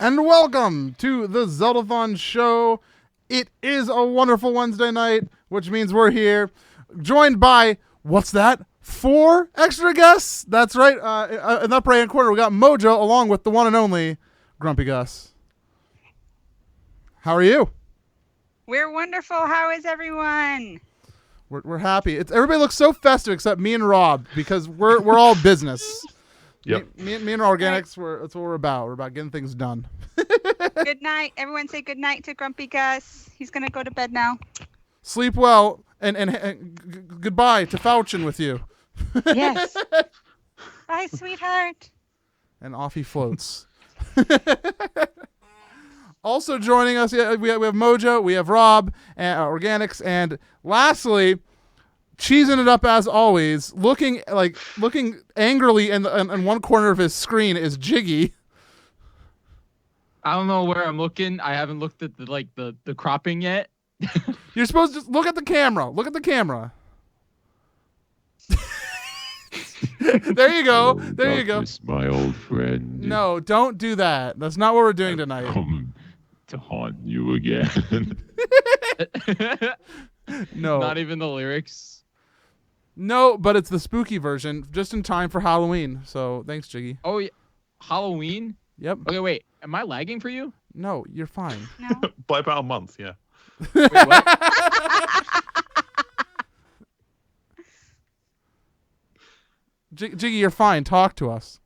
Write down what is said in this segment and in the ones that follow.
And welcome to the Zeldathon show. It is a wonderful Wednesday night, which means we're here, joined by, what's that? 4 extra guests? That's right. In the upper right-hand corner, we got Mojo along with the one and only Grumpy Gus. How are you? We're wonderful. How is everyone? We're happy. Everybody looks so festive except me and Rob because we're all business. Yep. Me and Organics, that's what we're about. We're about getting things done. Good night. Everyone say good night to Grumpy Gus. He's going to go to bed now. Sleep well, and goodbye to Fouchin with you. Yes. Bye, sweetheart. And off he floats. Also joining us, we have Mojo, we have Rob, and Organics, and lastly, cheesing it up as always, looking angrily in one corner of his screen is Jiggy. I don't know where I'm looking. I haven't looked at the cropping yet. You're supposed to just look at the camera. Look at the camera. There you go. There you go. My old friend. No, don't do that. That's not what we're doing tonight. Come to haunt you again. No. Not even the lyrics. No, but it's the spooky version, just in time for Halloween. So thanks, Jiggy. Oh, yeah. Halloween? Yep. Okay, wait. Am I lagging for you? No, you're fine. No. By about a month, yeah. Wait, what? Jiggy, you're fine. Talk to us.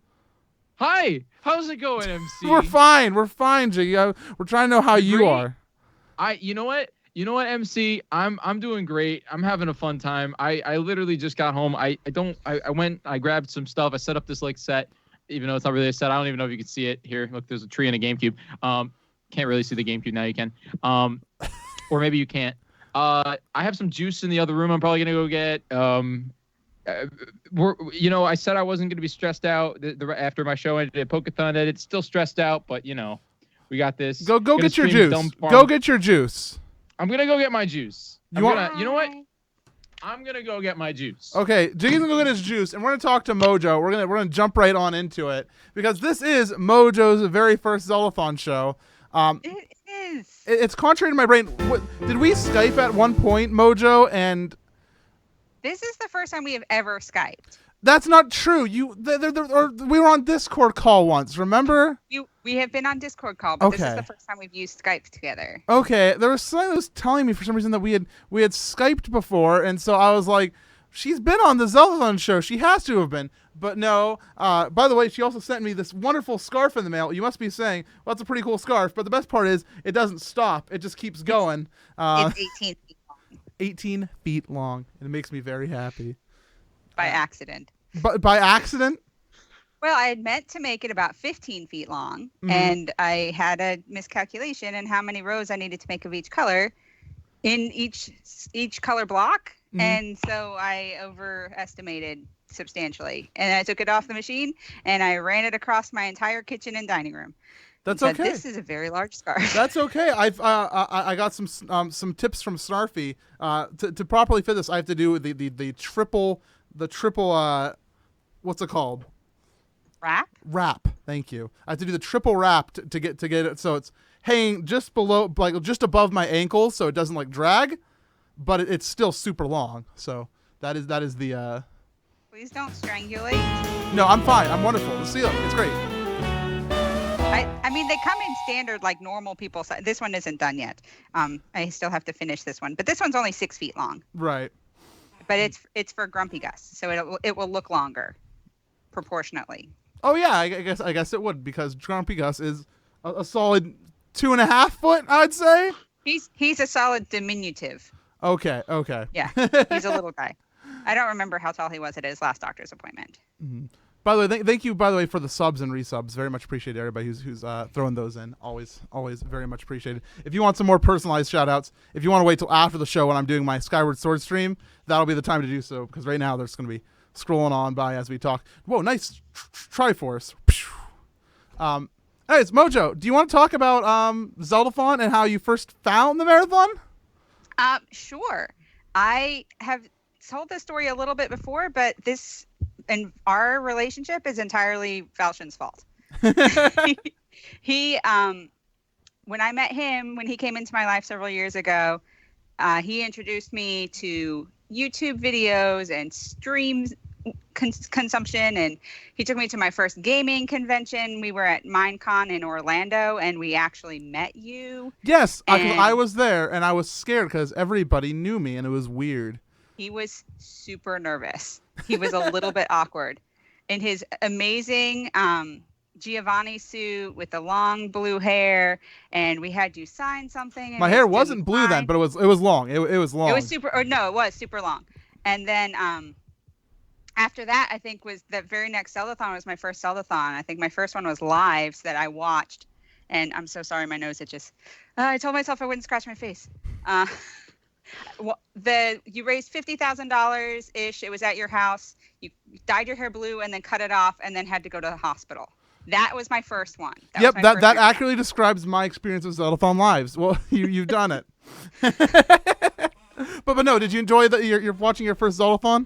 Hi. How's it going, MC? We're fine. We're fine, Jiggy. We're trying to know how you Great. are. You know what? You know what, MC? I'm doing great. I'm having a fun time. I literally just got home. I went, I grabbed some stuff. I set up this set, even though it's not really a set. I don't even know if you can see it here. Look, there's a tree and a GameCube. Can't really see the GameCube now. You can. Or maybe you can't. I have some juice in the other room. I'm probably gonna go get. I said I wasn't gonna be stressed out after my show ended at Pokeathon. It's still stressed out, but we got this. Go get your juice. Go get your juice. I'm gonna go get my juice. You know what? I'm gonna go get my juice. Okay, Jiggy's gonna go get his juice, and we're gonna talk to Mojo. We're gonna jump right on into it because this is Mojo's very first Zeldathon show. It is. It's contrary to my brain. Did we Skype at one point, Mojo? And This is the first time we have ever Skyped. that's not true. We were on Discord call once. Remember? We have been on Discord call, but this Okay. is the first time we've used Skype together. Okay, there was something that was telling me for some reason that we had Skyped before, and so I was like, she's been on the Zeldathon show. She has to have been. But no. By the way, she also sent me this wonderful scarf in the mail. You must be saying, well, that's a pretty cool scarf. But the best part is it doesn't stop. It just keeps going. It's 18 feet long 18 feet long. And it makes me very happy. by accident. But by accident? Well, I had meant to make it about 15 feet long, and I had a miscalculation in how many rows I needed to make of each color in each color block, and so I overestimated substantially. And I took it off the machine, and I ran it across my entire kitchen and dining room. That's and said, okay. This is a very large scarf. That's okay. I got some tips from Snarfy. To properly fit this, I have to do the triple what's it called? Wrap. Thank you. I have to do the triple wrap to get it so it's hanging just below, just above my ankles, so it doesn't drag, but it's still super long. So that is the. Please don't strangulate. No, I'm fine. I'm wonderful. See, it's great. I mean, they come in standard like normal people size. This one isn't done yet. I still have to finish this one, but this one's only 6 feet long. Right. But it's for Grumpy Gus, so it will look longer, proportionately. Oh yeah, I guess it would because Grumpy Gus is a solid 2.5 foot, I'd say. He's a solid diminutive. Okay. Yeah, he's a little guy. I don't remember how tall he was at his last doctor's appointment. Mm-hmm. By the way, thank you. By the way, for the subs and resubs, very much appreciate everybody who's throwing those in. Always very much appreciated. If you want some more personalized shout outs, if you want to wait till after the show when I'm doing my Skyward Sword stream, that'll be the time to do so because right now there's going to be scrolling on by as we talk. Whoa, nice Triforce. Anyways, Mojo, do you want to talk about Zeldathon and how you first found the marathon? Sure. I have told this story a little bit before, but this and our relationship is entirely Falchian's fault. He when I met him, when he came into my life several years ago, he introduced me to YouTube videos and streams consumption, and he took me to my first gaming convention. We were at Minecon in Orlando, and we actually met you. Yes, 'cause And I was there, and I was scared because everybody knew me, and it was weird. he was super nervous. He was a little bit awkward. In his amazing Giovanni suit with the long blue hair, and we had you sign something. And My hair wasn't blue then, but it was long. It was long. It was super, or no, it was super long. And then after that, I think was the very next Zeldathon was my first Zeldathon. I think my first one was lives that I watched. And I'm so sorry, my nose itches. I told myself I wouldn't scratch my face. You raised $50,000 ish. It was at your house. You dyed your hair blue and then cut it off and then had to go to the hospital. That was my first one. That accurately describes my experience with Zeldathon Lives. Well, you've done it. but no, did you enjoy you're watching your first Zeldathon?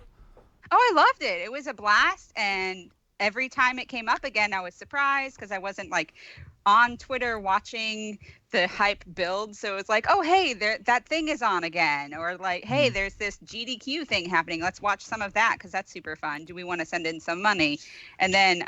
Oh, I loved it. It was a blast, and every time it came up again, I was surprised because I wasn't like on Twitter watching the hype build. So it was like, oh, hey, that thing is on again, or like, hey, there's this GDQ thing happening. Let's watch some of that because that's super fun. Do we want to send in some money? And then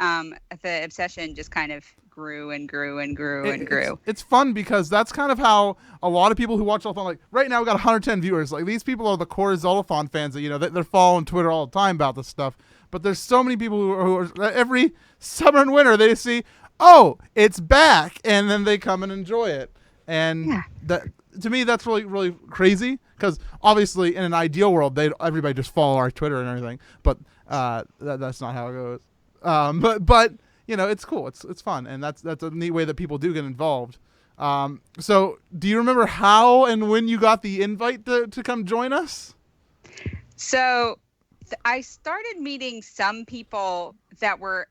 the obsession just kind of grew and grew and grew and grew. It's fun because that's kind of how a lot of people who watch Zeldathon, like right now we got 110 viewers. Like these people are the core Zeldathon fans that they're following Twitter all the time about this stuff. But there's so many people who are every summer and winter they see, oh, it's back, and then they come and enjoy it. And that to me that's really really crazy because obviously in an ideal world everybody just follow our Twitter and everything, but that's not how it goes. But it's cool. It's fun, and that's a neat way that people do get involved. So do you remember how and when you got the invite to come join us? So I started meeting some people that were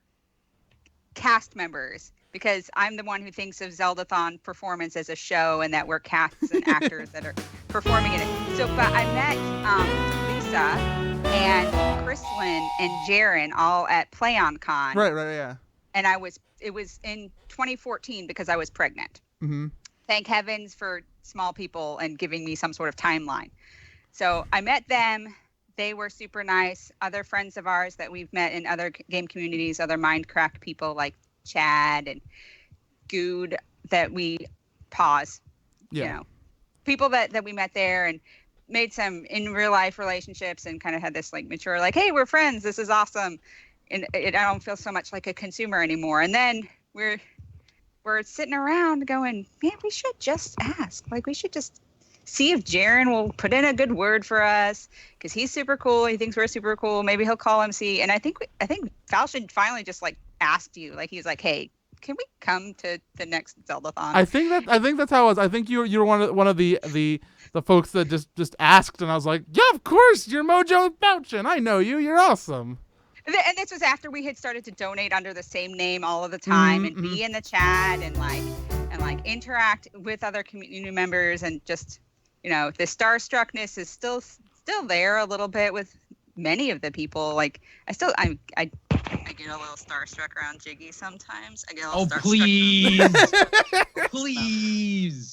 cast members because I'm the one who thinks of Zeldathon performance as a show and that we're casts and actors that are performing in it. So, but I met Lisa and Chrislyn and Jaren all at PlayOnCon. Right, yeah. And it was in 2014 because I was pregnant. Mm-hmm. Thank heavens for small people and giving me some sort of timeline. So I met them. They were super nice. Other friends of ours that we've met in other game communities, other Minecraft people like Chad and Good that we people that we met there and made some in real life relationships and kind of had this like mature, like, hey, we're friends. This is awesome. And I don't feel so much like a consumer anymore. And then we're sitting around going, man, we should just ask. Like, we should just see if Jaren will put in a good word for us because he's super cool. He thinks we're super cool. Maybe he'll call MC. And I think Falshin finally just like asked you, like he's like, hey, can we come to the next Zeldathon? I think that's how it was. I think you were one of the folks that just asked, and I was like, yeah, of course, you're Mojo Falshin. I know you. You're awesome. And this was after we had started to donate under the same name all of the time and be in the chat and interact with other community members and just, the starstruckness is still there a little bit with many of the people. Like I get a little starstruck around Jiggy sometimes. I get a little starstruck. Please.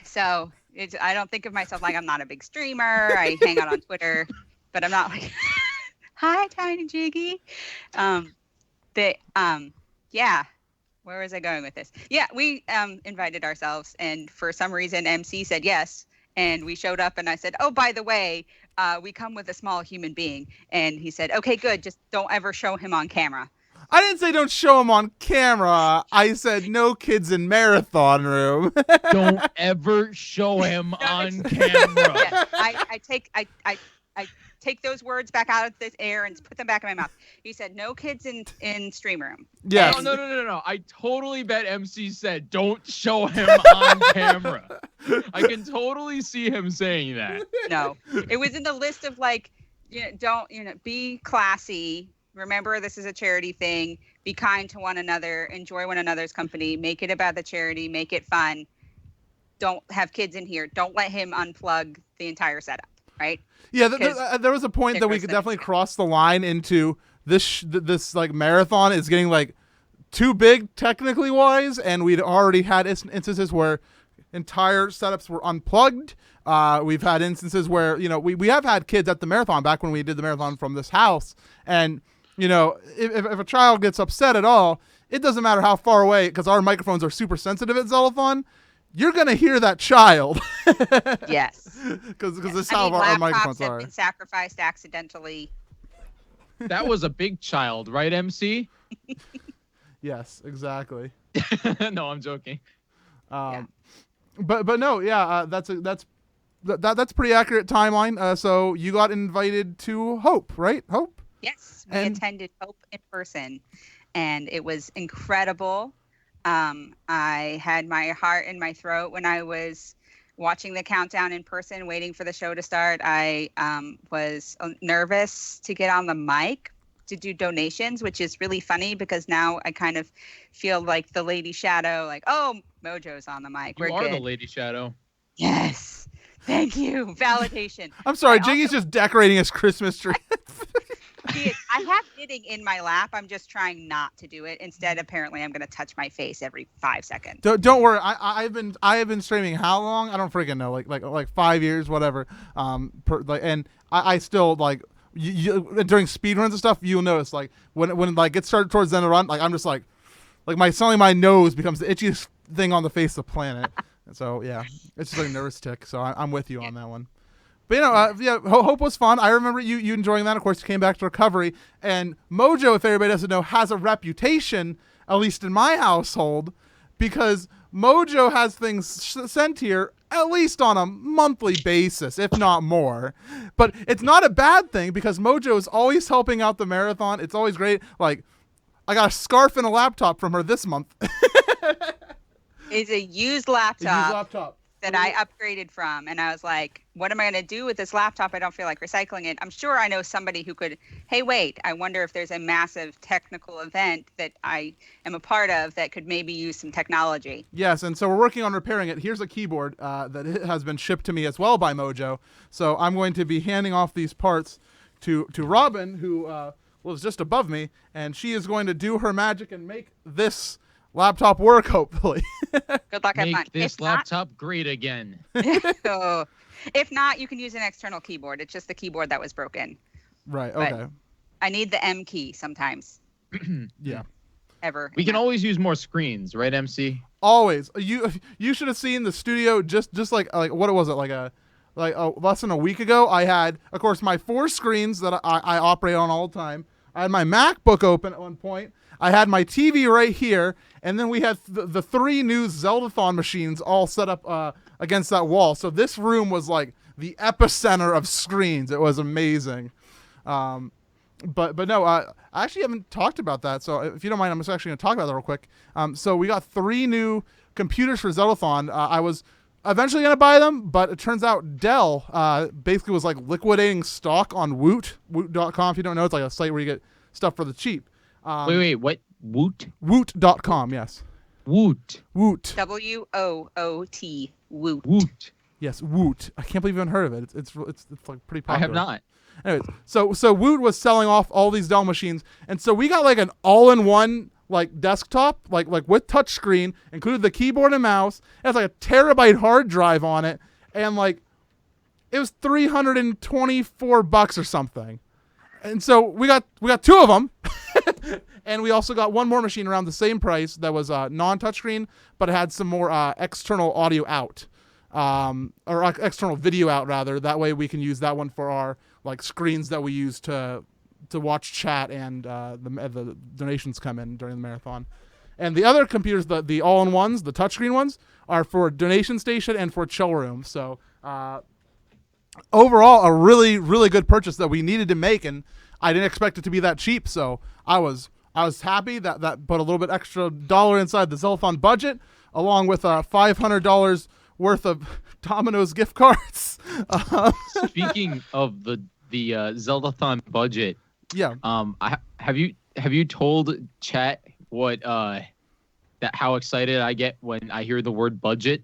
So I don't think of myself like I'm not a big streamer. I hang out on Twitter, but I'm not like, hi, Tiny Jiggy. Where was I going with this? Yeah, we invited ourselves, and for some reason, MC said yes, and we showed up, and I said, oh, by the way, we come with a small human being, and he said, okay, good, just don't ever show him on camera. I didn't say don't show him on camera. I said no kids in marathon room. Don't ever show him on camera. Yeah, I take those words back out of this air and put them back in my mouth. He said, no kids in stream room. Yeah. No. I totally bet MC said, don't show him on camera. I can totally see him saying that. No, it was in the list of like, be classy. Remember, this is a charity thing. Be kind to one another. Enjoy one another's company. Make it about the charity. Make it fun. Don't have kids in here. Don't let him unplug the entire setup. Right? Yeah, there was a point that we could definitely cross the line into this like marathon is getting like too big technically wise, and we'd already had instances where entire setups were unplugged. We've had instances where, we have had kids at the marathon back when we did the marathon from this house. And, if a child gets upset at all, it doesn't matter how far away, because our microphones are super sensitive at Zeldathon. You're going to hear that child. Yes. Because this is how our microphones laptops have are. been sacrificed accidentally. That was a big child, right, MC? Yes, exactly. No, I'm joking. But no, yeah, that's pretty accurate timeline. So you got invited to Hope, right? Hope? Yes, we attended Hope in person, and it was incredible. I had my heart in my throat when I was watching the countdown in person, waiting for the show to start. I was nervous to get on the mic to do donations, which is really funny because now I kind of feel like the Lady Shadow, like, oh, Mojo's on the mic. You are the Lady Shadow. Yes. Thank you. Validation. I'm sorry, Jiggy's just decorating his Christmas tree. I have knitting in my lap. I'm just trying not to do it. Instead, apparently, I'm going to touch my face every 5 seconds. Don't worry. I have been streaming how long? I don't freaking know. Like 5 years, whatever. And I still like during speedruns and stuff. You'll notice like when like it started towards the end of the run, like I'm just like suddenly my nose becomes the itchiest thing on the face of the planet. So yeah, it's just like a nervous tick. So I'm with you on that one. But Hope was fun. I remember you enjoying that. Of course, you came back to recovery. And Mojo, if everybody doesn't know, has a reputation, at least in my household, because Mojo has things sent here at least on a monthly basis, if not more. But it's not a bad thing because Mojo is always helping out the marathon. It's always great. Like, I got a scarf and a laptop from her this month. It's a used laptop. That I upgraded from, and I was like, what am I going to do with this laptop? I don't feel like recycling it. I'm sure I know somebody who could, hey, wait, I wonder if there's a massive technical event that I am a part of that could maybe use some technology. Yes, and so we're working on repairing it. Here's a keyboard that has been shipped to me as well by Mojo. So I'm going to be handing off these parts to Robin, who lives just above me, and she is going to do her magic and make this laptop work, hopefully. Good luck. Make this laptop great again. So, if not, you can use an external keyboard. It's just the keyboard that was broken. Right. Okay. But I need the M key sometimes. Yeah. Ever. We can always use more screens, right, MC? Always. You should have seen the studio just like what was it like less than a week ago. I had, of course, my 4 screens that I operate on all the time. I had my MacBook open at one point. I had my TV right here, and then we had the 3 new Zeldathon machines all set up against that wall. So this room was like the epicenter of screens. It was amazing. But no, I actually haven't talked about that. So if you don't mind, I'm just actually going to talk about that real quick. So we got 3 new computers for Zeldathon. I was eventually going to buy them, but it turns out Dell basically was like liquidating stock on Woot. Woot.com, if you don't know, it's like a site where you get stuff for the cheap. Wait, what? Woot? Woot.com, yes. Woot. Woot. WOOT. Woot. Woot. Yes, Woot. I can't believe you haven't heard of it. It's like pretty popular. I have not. Anyways, so Woot was selling off all these Dell machines, and so we got like an all-in-one like desktop, like with touchscreen, included the keyboard and mouse. It has like a terabyte hard drive on it, and like it was $324 or something. And so we got 2 of them. And we also got one more machine around the same price that was non-touchscreen, but it had some more external audio out, or external video out rather. That way we can use that one for our like screens that we use to watch chat and the donations come in during the marathon. And the other computers, the all-in-ones, the touchscreen ones, are for donation station and for chill room. So overall, a really, really good purchase that we needed to make, and I didn't expect it to be that cheap. So I was happy that put a little bit extra dollar inside the Zeldathon budget, along with $500 worth of Domino's gift cards. Speaking of the Zeldathon budget, yeah. Have you told chat what how excited I get when I hear the word budget?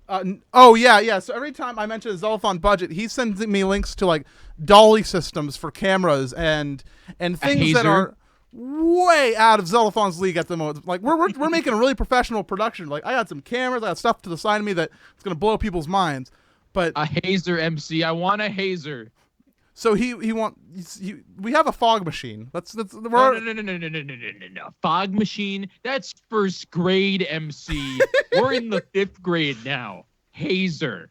Oh yeah. So every time I mention the Zeldathon budget, he sends me links to like dolly systems for cameras and things that are way out of Zeldathon's league at the moment. Like we're making a really professional production. Like I got some cameras, I got stuff to the side of me that's gonna blow people's minds. But A hazer, MC. I want a hazer. so we have a fog machine. That's No. Fog machine. That's first grade, MC. We're in the 5th grade now. Hazer.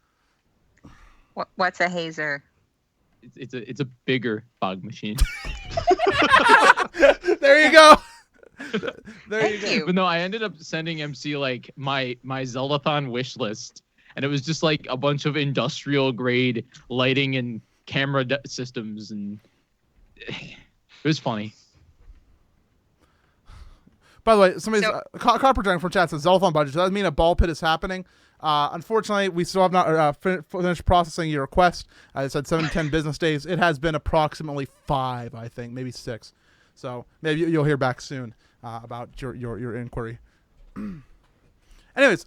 What's a hazer? It's a bigger fog machine. There you go. Thank you. But no, I ended up sending MC like my Zeldathon wish list, and it was just like a bunch of industrial grade lighting and camera systems, and it was funny. By the way, somebody's Copper Dragon from chat says Zeldathon budget. Does that mean a ball pit is happening? Unfortunately, we still have not finished processing your request. I said 7 to 10 business days. It has been approximately 5, I think, maybe 6. So maybe you'll hear back soon about your inquiry. Anyways,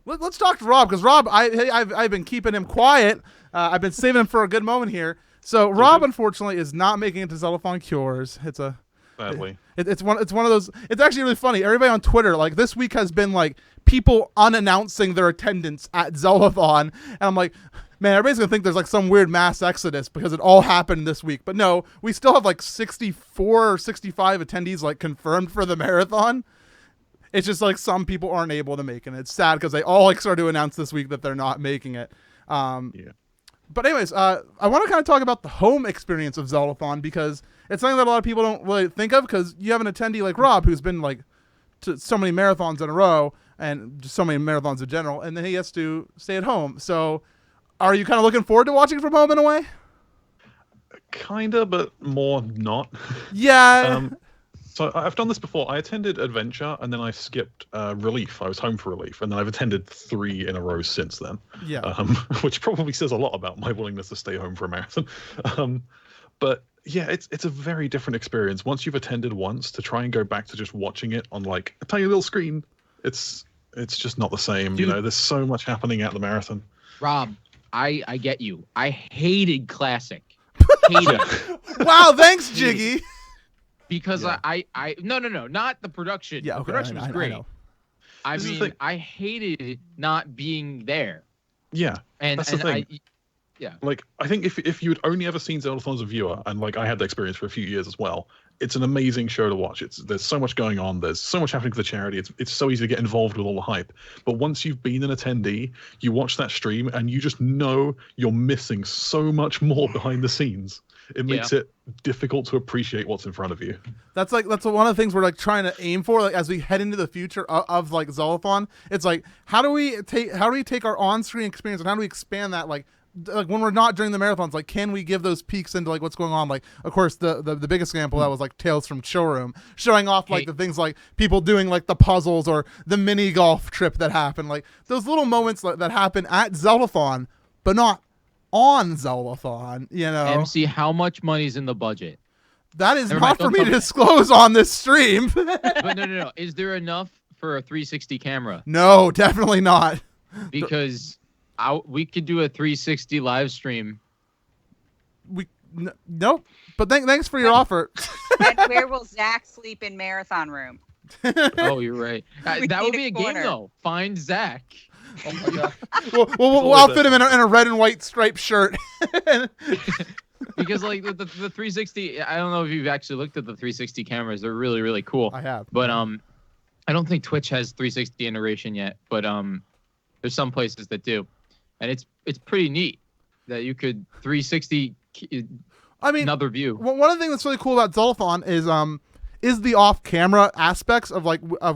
let's talk to Rob, because Rob, I've been keeping him quiet. I've been saving him for a good moment here. So Rob, unfortunately, is not making it to Zeldathon Cures. Sadly. It's one of those. It's actually really funny. Everybody on Twitter, like this week, has been like people unannouncing their attendance at Zeldathon, and I'm like, man, everybody's gonna think there's like some weird mass exodus because it all happened this week. But no, we still have like 64 or 65 attendees like confirmed for the marathon. It's just like some people aren't able to make it. And it's sad because they all like started to announce this week that they're not making it. Yeah. But anyways, I want to kind of talk about the home experience of Zeldathon, because it's something that a lot of people don't really think of, because you have an attendee like Rob who's been like to so many marathons in a row and just so many marathons in general, and then he has to stay at home. So are you kind of looking forward to watching from home in a way? Kinda, but more not. Yeah. So I've done this before. I attended Adventure, and then I skipped Relief. I was home for Relief, and then I've attended 3 in a row since then. Yeah. Which probably says a lot about my willingness to stay home for a marathon. But yeah, it's a very different experience. Once you've attended once, to try and go back to just watching it on like a tiny little screen, it's just not the same. Dude. You know, there's so much happening at the marathon. Rob, I get you. I hated Classic. Hated it. Wow, thanks, Jiggy. Because Yeah. I no, not the production. Yeah, The okay, production was great. know. I This is the mean, thing. I hated not being there. Yeah, And that's the thing. Yeah. Like, I think if you'd only ever seen Zeldathon as a viewer, and like I had that experience for a few years as well, it's an amazing show to watch. There's so much going on. There's so much happening for the charity. It's so easy to get involved with all the hype. But once you've been an attendee, you watch that stream and you just know you're missing so much more behind the scenes. It makes it difficult to appreciate what's in front of you. That's one of the things we're like trying to aim for, like as we head into the future of like Zeldathon. It's like how do we take our on-screen experience and how do we expand that, like when we're not during the marathons, like can we give those peeks into like what's going on? Like of course the biggest example of that was like Tales from Showroom, showing off like the things like people doing like the puzzles or the mini golf trip that happened, like those little moments that happen at Zeldathon, but not on Zeldathon, you know. MC, how much money's in the budget? That is Never not mind, for don't me tell to me. disclose on this stream. But no. Is there enough for a 360 camera? No, definitely not. Because we could do a 360 live stream. Nope. But thanks for your offer. And where will Zach sleep in marathon room? Oh, you're right. We That would need be a a game corner. though. Find Zach. Oh my god. We'll outfit him in a red and white striped shirt. Because like the 360, I don't know if you've actually looked at the 360 cameras. They're really, really cool. I have. But I don't think Twitch has 360 integration yet. But there's some places that do, and it's pretty neat that you could 360. I mean, another view. One of the things that's really cool about Zeldathon is the off-camera aspects of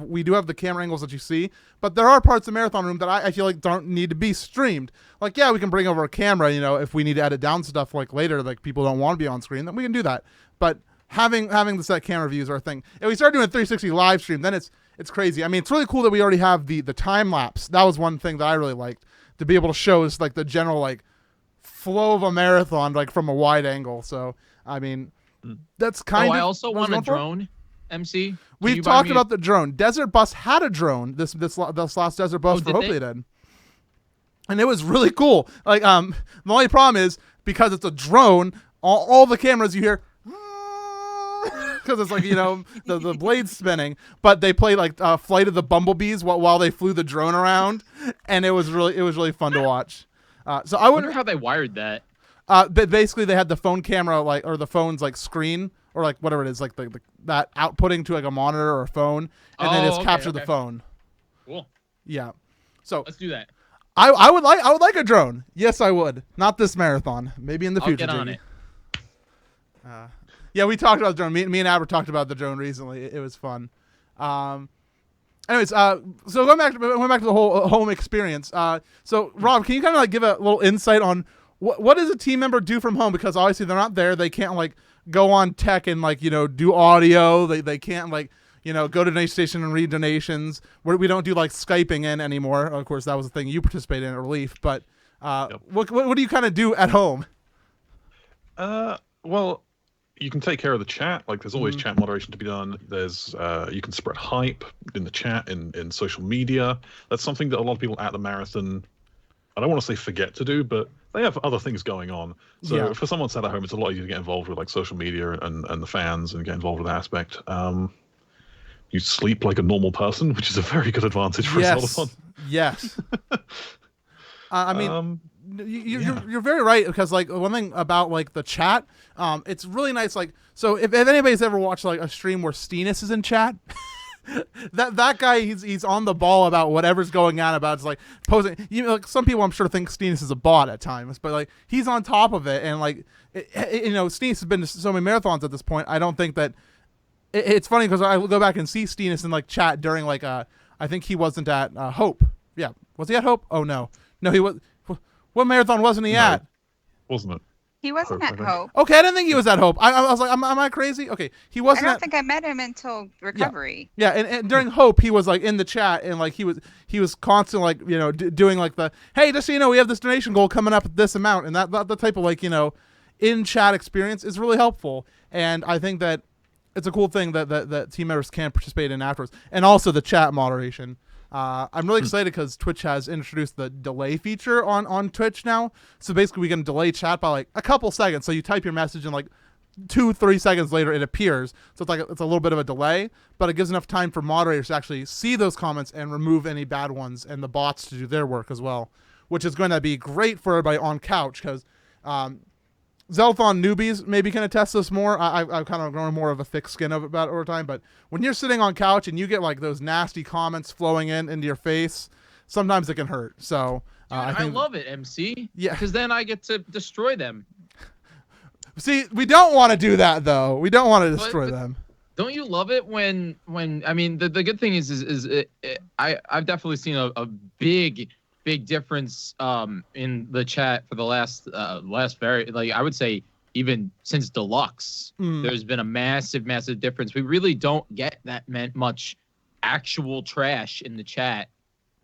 we do have the camera angles that you see, but there are parts of Marathon Room that I feel like don't need to be streamed. Like, yeah, we can bring over a camera, you know, if we need to edit down stuff like later, like people don't want to be on screen, then we can do that. But having the set camera views are a thing. If we start doing a 360 live stream, then it's crazy. I mean, it's really cool that we already have the time lapse. That was one thing that I really liked, to be able to show us like the general like flow of a marathon like from a wide angle. So I mean, that's kind of. I also what I was want a going for. drone. MC. Can We've you buy talked me about the drone. Desert Bus had a drone. This last Desert Bus for did Hope they? they did, and it was really cool. Like the only problem is because it's a drone, all the cameras you hear because it's like the blades spinning, but they played like Flight of the Bumblebees while they flew the drone around, and it was really fun to watch. So I wonder how they wired that. But basically they had the phone camera or the phone's like screen or like whatever it is, like that outputting to like a monitor or a phone, and then just capture the phone. Cool. Yeah. So let's do that. I would like a drone. Yes, I would. Not this marathon. Maybe in the future. I'll get on it. Yeah, we talked about the drone. Me and Albert talked about the drone recently. It was fun. Anyways, so going back to the whole home experience. So Rob, can you kind of like give a little insight on what does a team member do from home? Because obviously they're not there. They can't like go on tech and like do audio. They can't like go to donation station and read donations. We don't do like Skyping in anymore. Of course, that was the thing you participated in at Relief. But what do you kind of do at home? Well, you can take care of the chat. Like, there's always chat moderation to be done. There's you can spread hype in the chat, in social media. That's something that a lot of people at the marathon, I don't want to say forget to do, but they have other things going on. So for someone sat at home, it's a lot easier to get involved with like social media and the fans and get involved with that aspect. You sleep like a normal person, which is a very good advantage for a Zeldathon. Yes. I mean, you're very right, because like one thing about like the chat, it's really nice. Like, so if anybody's ever watched like a stream where Steenus is in chat, that guy, he's on the ball about whatever's going on about. It's like posing. Like some people I'm sure think Steenus is a bot at times, but like he's on top of it, and like Steenus has been to so many marathons at this point. I don't think that. It's funny because I go back and see Steenus in like chat during like I think he wasn't at Hope. Yeah, was he at Hope? Oh no, he was. What marathon wasn't he at? Wasn't it? He wasn't at Hope. Okay, I didn't think he was at Hope. I was like, am I crazy? Okay, he wasn't. I don't think I met him until recovery. Yeah, and during Hope, he was like in the chat, and like he was constantly like doing like the, hey, just so you know, we have this donation goal coming up at this amount, and that the type of like in chat experience is really helpful, and I think that it's a cool thing that team members can participate in afterwards, and also the chat moderation. I'm really excited because Twitch has introduced the delay feature on Twitch now. So basically we can delay chat by like a couple seconds. So you type your message and like 2-3 seconds later it appears. So it's a little bit of a delay, but it gives enough time for moderators to actually see those comments and remove any bad ones, and the bots to do their work as well, which is going to be great for everybody on couch, because Zeldathon newbies maybe can attest this more. I've kind of grown more of a thick skin about it over time, but when you're sitting on couch and you get like those nasty comments flowing into your face, sometimes it can hurt. So Dude, I love it, MC. Yeah, because then I get to destroy them. See, we don't want to do that though. We don't want to destroy them. Don't you love it when I mean the good thing is I've definitely seen a big difference in the chat for the last very, like, I would say even since Deluxe. There's been a massive difference. We really don't get that much actual trash in the chat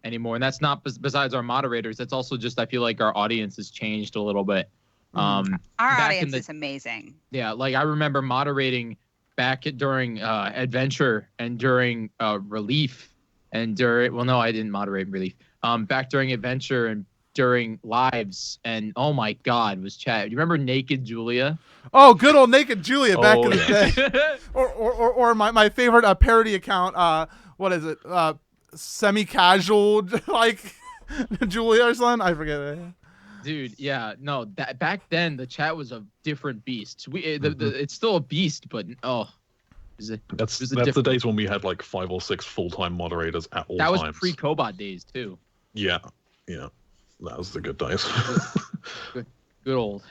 anymore, and that's not besides our moderators. That's also just, I feel like our audience has changed a little bit. Our audience is amazing. Yeah, like I remember moderating back during Adventure and during Relief, and during, well, no, I didn't moderate Relief. Back during Adventure and during Lives, and oh my God, was chat. Do you remember Naked Julia? Oh, good old Naked Julia back in the day. or my favorite parody account. What is it? Semi-casual like Julia or something. I forget it. Dude, yeah, no. That back then the chat was a different beast. It's still a beast, but that's the days when we had like 5 or 6 full-time moderators at all times. That was pre-Cobot days too. Yeah, that was the good days. good old.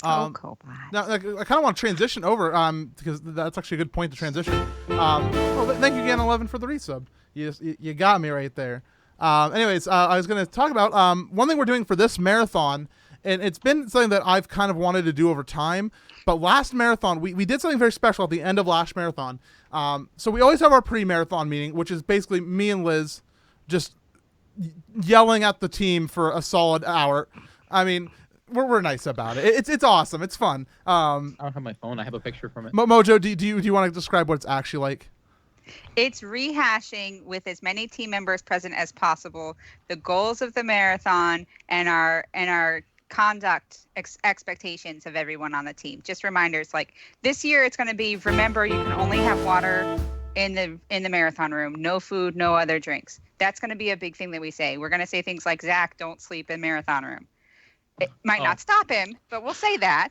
Cobot. Now, I kind of want to transition over, because that's actually a good point to transition. Well, thank you again, 11, for the resub. You got me right there. Anyways, I was going to talk about one thing we're doing for this marathon, and it's been something that I've kind of wanted to do over time. But last marathon, we did something very special at the end of last marathon. So we always have our pre-marathon meeting, which is basically me and Liz just yelling at the team for a solid hour. I mean, we're nice about it. It's awesome. It's fun. I don't have my phone. I have a picture from it. Mojo, do you want to describe what it's actually like? It's rehashing with as many team members present as possible the goals of the marathon and our conduct expectations of everyone on the team. Just reminders like this year it's going to be, remember, you can only have water in the marathon room, no food, no other drinks. That's going to be a big thing that we say. We're going to say things like, Zach, don't sleep in marathon room. It might not stop him, but we'll say that.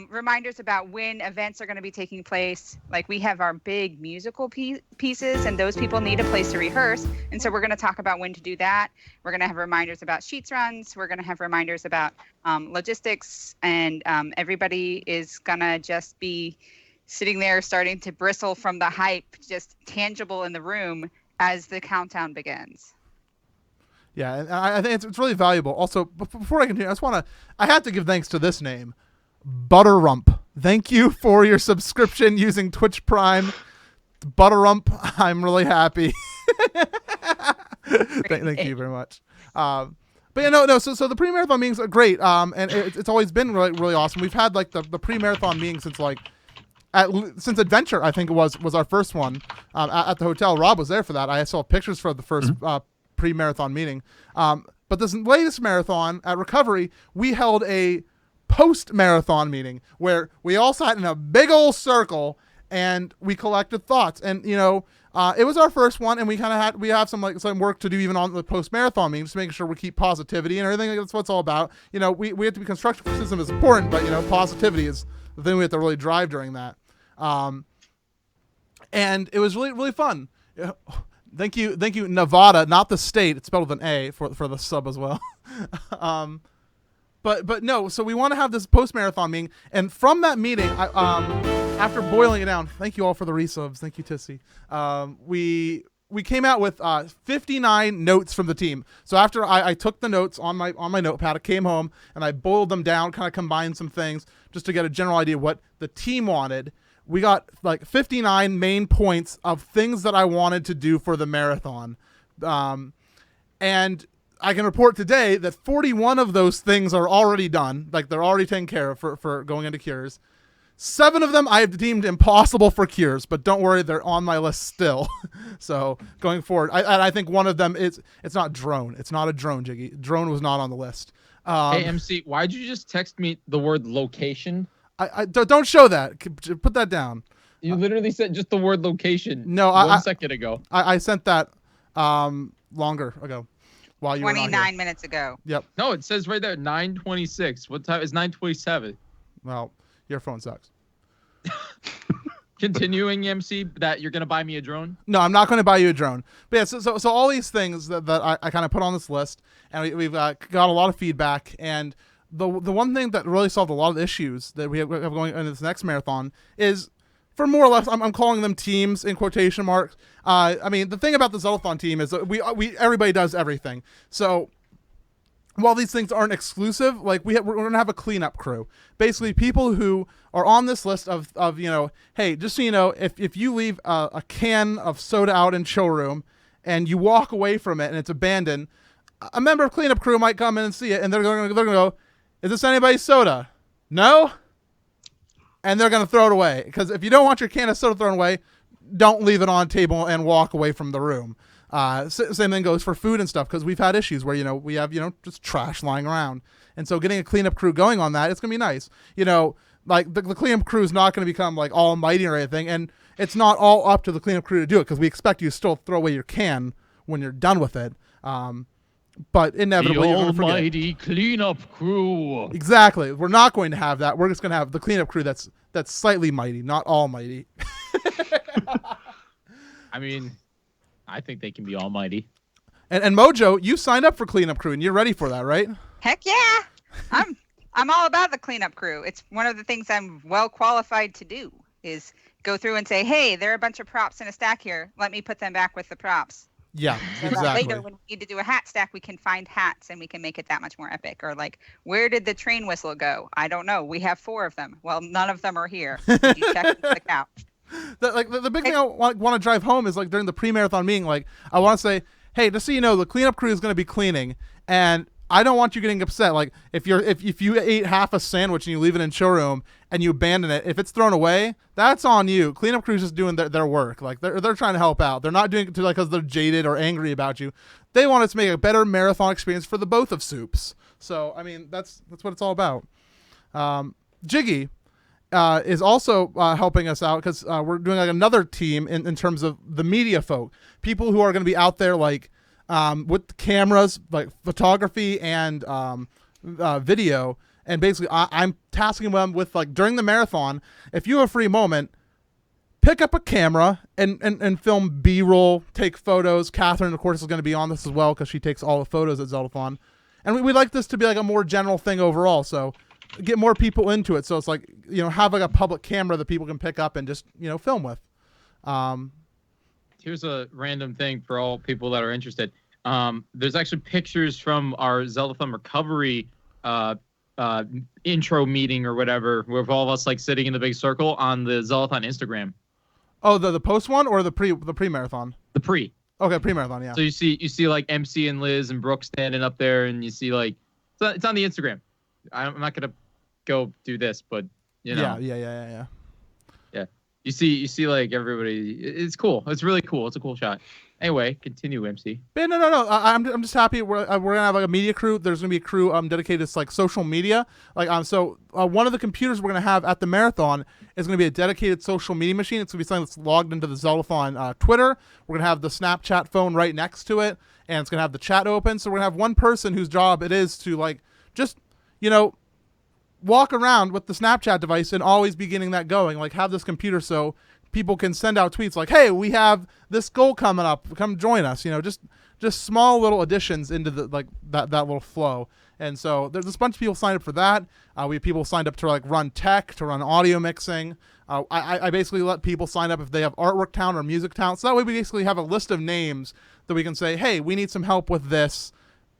Reminders about when events are going to be taking place. Like we have our big musical pieces, and those people need a place to rehearse. And so we're going to talk about when to do that. We're going to have reminders about sheets runs. We're going to have reminders about logistics. And everybody is going to just be sitting there starting to bristle from the hype, just tangible in the room as the countdown begins. Yeah, and I think it's really valuable. Also, before I continue, I have to give thanks to this name. Butterump. Thank you for your subscription using Twitch Prime. Butterump, I'm really happy. Thank you very much. But yeah, no. So the pre-marathon meetings are great. And it's always been really, really awesome. We've had like the pre-marathon meeting since since Adventure, I think it was our first one at the hotel. Rob was there for that. I saw pictures for the first pre-marathon meeting. But this latest marathon at Recovery, we held a post-marathon meeting where we all sat in a big old circle and we collected thoughts. And it was our first one, and we have some work to do even on the post-marathon meeting, just making sure we keep positivity and everything. That's what it's all about. We have to be constructive criticism is important, but positivity is the thing we have to really drive during that. And it was really, really fun. Thank you, Nevada, not the state. It's spelled with an A for the sub as well. But no, so we want to have this post-marathon meeting, and from that meeting, after boiling it down, thank you all for the resubs, thank you, Tissy, we came out with 59 notes from the team. So after I took the notes on my notepad, I came home, and I boiled them down, kind of combined some things, just to get a general idea of what the team wanted. We got 59 main points of things that I wanted to do for the marathon. And I can report today that 41 of those things are already done. They're already taken care of for going into cures. 7 of them I have deemed impossible for cures, but don't worry, they're on my list still. So going forward, I think one of them it's not drone. It's not a drone, Jiggy. Drone was not on the list. Hey, MC, why'd you just text me the word location? I don't show that. Put that down. You literally said just the word location. No, 1 second ago. I sent that longer ago. While you 29 minutes ago. Yep. No, it says right there 9:26. What time is 9:27? Well, your phone sucks. Continuing, MC, that you're gonna buy me a drone? No, I'm not going to buy you a drone. But yeah, so all these things that I kind of put on this list, and we've got a lot of feedback. And the one thing that really solved a lot of the issues that we have going into this next marathon is, for more or less, I'm calling them teams in quotation marks. I mean, the thing about the Zeldathon team is that we everybody does everything. So while these things aren't exclusive, we're going to have a cleanup crew. Basically, people who are on this list of hey, just so you know, if you leave a can of soda out in showroom and you walk away from it and it's abandoned, a member of cleanup crew might come in and see it, and they're going to go, is this anybody's soda? No? And they're going to throw it away. Because if you don't want your can of soda thrown away, don't leave it on a table and walk away from the room. Same thing goes for food and stuff, because we've had issues where, we have, just trash lying around. And so getting a cleanup crew going on that, it's going to be nice. The cleanup crew is not going to become almighty or anything. And it's not all up to the cleanup crew to do it, because we expect you to still throw away your can when you're done with it. But inevitably, the almighty cleanup crew. Exactly. We're not going to have that. We're just going to have the cleanup crew that's slightly mighty, not almighty. I mean, I think they can be almighty. And Mojo, you signed up for cleanup crew, and you're ready for that, right? Heck yeah. I'm all about the cleanup crew. It's one of the things I'm well qualified to do, is go through and say, hey, there are a bunch of props in a stack here. Let me put them back with the props. Yeah, so exactly. Later, when we need to do a hat stack, we can find hats and we can make it that much more epic. Or where did the train whistle go? I don't know. We have 4 of them. Well, none of them are here. Did you check the couch? The big thing I want to drive home is during the pre-marathon meeting, I want to say, hey, just so you know, the cleanup crew is going to be cleaning, and I don't want you getting upset. Like if you ate half a sandwich and you leave it in showroom and you abandon it, if it's thrown away, that's on you. Cleanup crews just doing their work. Like they're trying to help out. They're not doing it because they're jaded or angry about you. They want us to make a better marathon experience for the both of soups. So I mean that's what it's all about. Jiggy is also helping us out because we're doing like another team in terms of the media folk, people who are going to be out there like with cameras, like photography and video. And basically I'm tasking them with like during the marathon, if you have a free moment, pick up a camera and film B-roll, take photos. Catherine, of course, is going to be on this as well because she takes all the photos at Zeldathon. And we'd like this to be like a more general thing overall. So get more people into it. So it's like, have like a public camera that people can pick up and just, film with. Here's a random thing for all people that are interested. There's actually pictures from our Zeldathon recovery intro meeting or whatever, with all of us like sitting in the big circle on the Zeldathon Instagram. Oh, the post one or the pre-marathon? The pre. Okay, pre-marathon, yeah. So you see like MC and Liz and Brooke standing up there, and you see like it's on the Instagram. I'm not gonna go do this, but Yeah. Yeah. You see like everybody. It's cool. It's really cool. It's a cool shot. Anyway, continue, MC. But no. I'm just happy we're gonna have like a media crew. There's gonna be a crew dedicated to like social media. Like so one of the computers we're gonna have at the marathon is gonna be a dedicated social media machine. It's gonna be something that's logged into the Zeldathon Twitter. We're gonna have the Snapchat phone right next to it, and it's gonna have the chat open. So we're gonna have one person whose job it is to like just walk around with the Snapchat device and always be getting that going. Like have this computer so people can send out tweets like, "Hey, we have this goal coming up. Come join us." Just small little additions into the like that little flow. And so there's a bunch of people signed up for that. We have people signed up to like run tech, to run audio mixing. I basically let people sign up if they have artwork talent or music talent. So that way we basically have a list of names that we can say, "Hey, we need some help with this.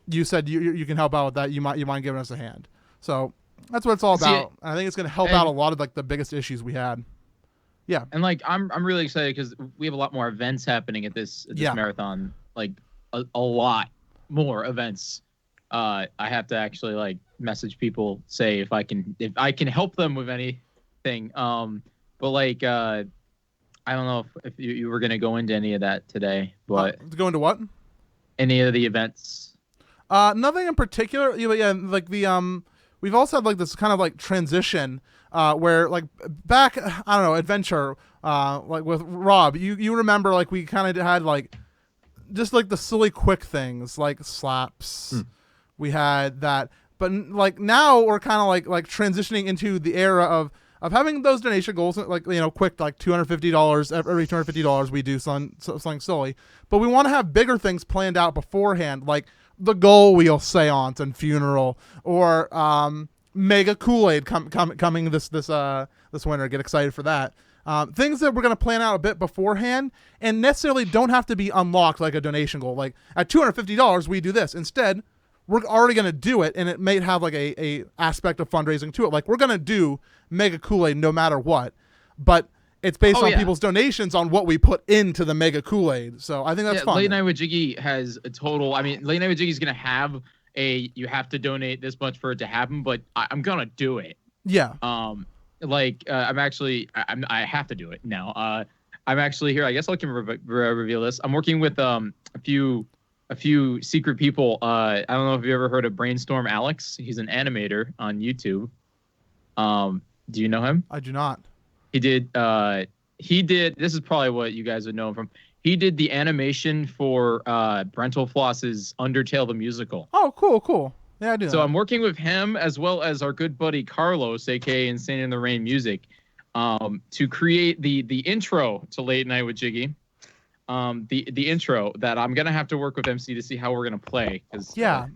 You said you can help out with that. You mind giving us a hand." So that's what it's all about. I think it's going to help out a lot of like the biggest issues we had. Yeah. And like I'm really excited because we have a lot more events happening at this marathon. Like a lot more events. I have to actually like message people, say if I can help them with anything. But like I don't know if you were gonna go into any of that today, but go into what? Any of the events? Nothing in particular. Yeah, like the we've also had like this kind of like transition where like back, I don't know, adventure, like with Rob, you remember like we kind of had like just like the silly quick things like slaps. We had that, but like now we're kind of like transitioning into the era of having those donation goals, like quick, like $250 every $250 we do something silly, but we want to have bigger things planned out beforehand, like the goal wheel seance and funeral, or mega Kool-Aid coming this winter. Get excited for that. Things that we're going to plan out a bit beforehand and necessarily don't have to be unlocked like a donation goal. Like at $250 we do this. Instead, we're already going to do it, and it may have like a aspect of fundraising to it. Like we're going to do mega Kool-Aid no matter what, but it's based on people's donations on what we put into the mega Kool-Aid. So I think that's fun. Late Night with Jiggy has a total. I mean, Late Night with Jiggy is going to have you have to donate this much for it to happen, but I'm going to do it. Yeah. I'm actually, I have to do it now. I'm actually here. I guess I can reveal this. I'm working with a few secret people. I don't know if you ever heard of Brainstorm Alex. He's an animator on YouTube. Do you know him? I do not. He did. This is probably what you guys would know him from. He did the animation for Brental Floss's Undertale the Musical. Oh, cool. Yeah, I do. So I'm working with him as well as our good buddy Carlos, aka Insane in the Rain Music, to create the intro to Late Night with Jiggy. The intro that I'm gonna have to work with MC to see how we're gonna play. Yeah.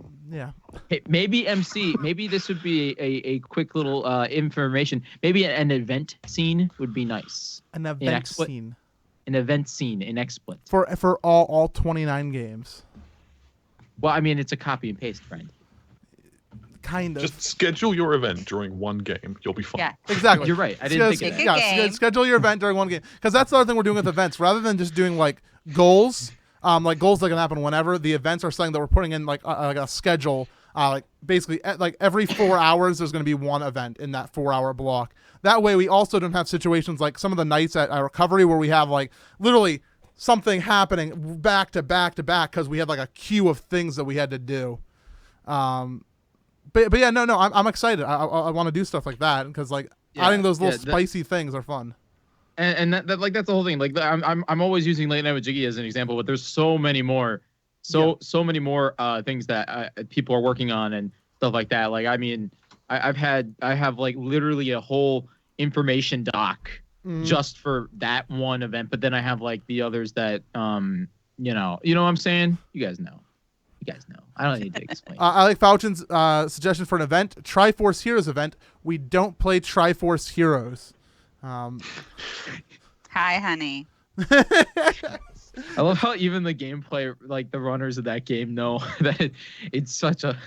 Hey, maybe MC. Maybe this would be a quick little information. Maybe an event scene would be nice. An event scene. An event scene in XSplit. For all 29 games. Well, I mean, it's a copy and paste, friend. Kind of. Just schedule your event during one game. You'll be fine. Yeah. Exactly. You're right. I didn't think of that. Game. Schedule your event during one game. Because that's the other thing we're doing with events. Rather than just doing like goals, like goals that can happen whenever, the events are something that we're putting in like a schedule Like basically like every 4 hours there's going to be one event in that 4-hour block. That way we also don't have situations like some of the nights at our recovery where we have like literally something happening back to back to back because we had like a queue of things that we had to do. But yeah, no, I'm excited. I want to do stuff like that because like adding those little spicy things are fun. And that like that's the whole thing. Like I'm always using Late Night with Jiggy as an example, but there's so many more, so many more things that people are working on and stuff like that. Like I mean, I have like literally a whole information doc just for that one event, but then I have like the others that you know what I'm saying? You guys know. I don't need to explain. I like Falchin's suggestion for an event, Triforce Heroes event. We don't play Triforce Heroes. Hi, honey. I love how even the gameplay, like the runners of that game, know that it's such a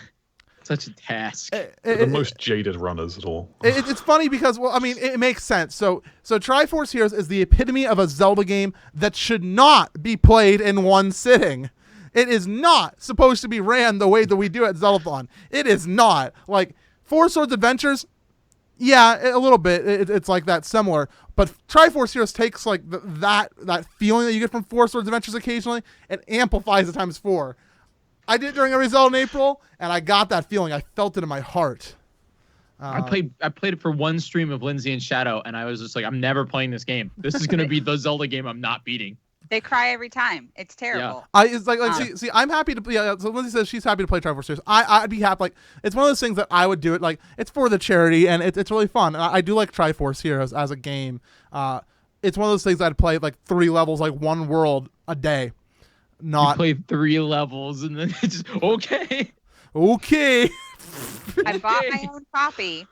task. The most jaded runners at all. It's funny because, well, I mean, it makes sense. So Triforce Heroes is the epitome of a Zelda game that should not be played in one sitting. It is not supposed to be ran the way that we do at Zeldathon. It is not. Like, Four Swords Adventures, yeah, a little bit. It's like that similar. But Triforce Heroes takes like that feeling that you get from Four Swords Adventures occasionally and amplifies it times 4. I did it during every Zelda in April, and I got that feeling. I felt it in my heart. I played it for one stream of Lindsay and Shadow, and I was just like, I'm never playing this game. This is gonna be the Zelda game I'm not beating. They cry every time. It's terrible. Yeah. It's like see, I'm happy to. Yeah, so Lindsay says she's happy to play Triforce Heroes. I'd be happy. Like it's one of those things that I would do it. Like it's for the charity, and it's really fun. And I do like Triforce Heroes as a game. It's one of those things I'd play like 3 levels, like one world a day. Not play 3 levels and then it's just okay. I bought my own copy.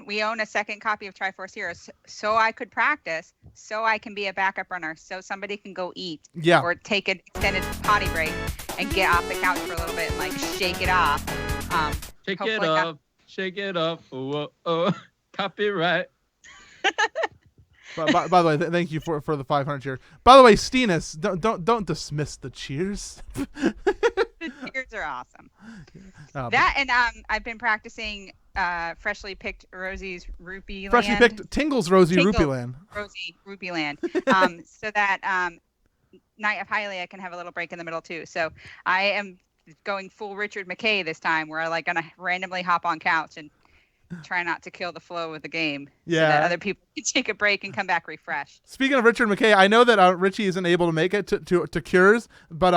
We own a second copy of Triforce Heroes so I could practice, so I can be a backup runner, so somebody can go eat or take an extended potty break and get off the couch for a little bit and like shake it off. Shake it up. Oh, copyright. by the way, thank you for the 500 cheers. By the way, Steenus, don't dismiss the cheers. The cheers are awesome. That and I've been practicing freshly picked Rosie's Rupee Freshly Land. picked Tingle's Rosie Rupee Land. Rosie Rupee Land. So that Night of Hylia can have a little break in the middle too. So I am going full Richard McKay this time, where I like gonna randomly hop on couch and try not to kill the flow of the game. Yeah. So that other people can take a break and come back refreshed. Speaking of Richard McKay, I know that Richie isn't able to make it to Cures, but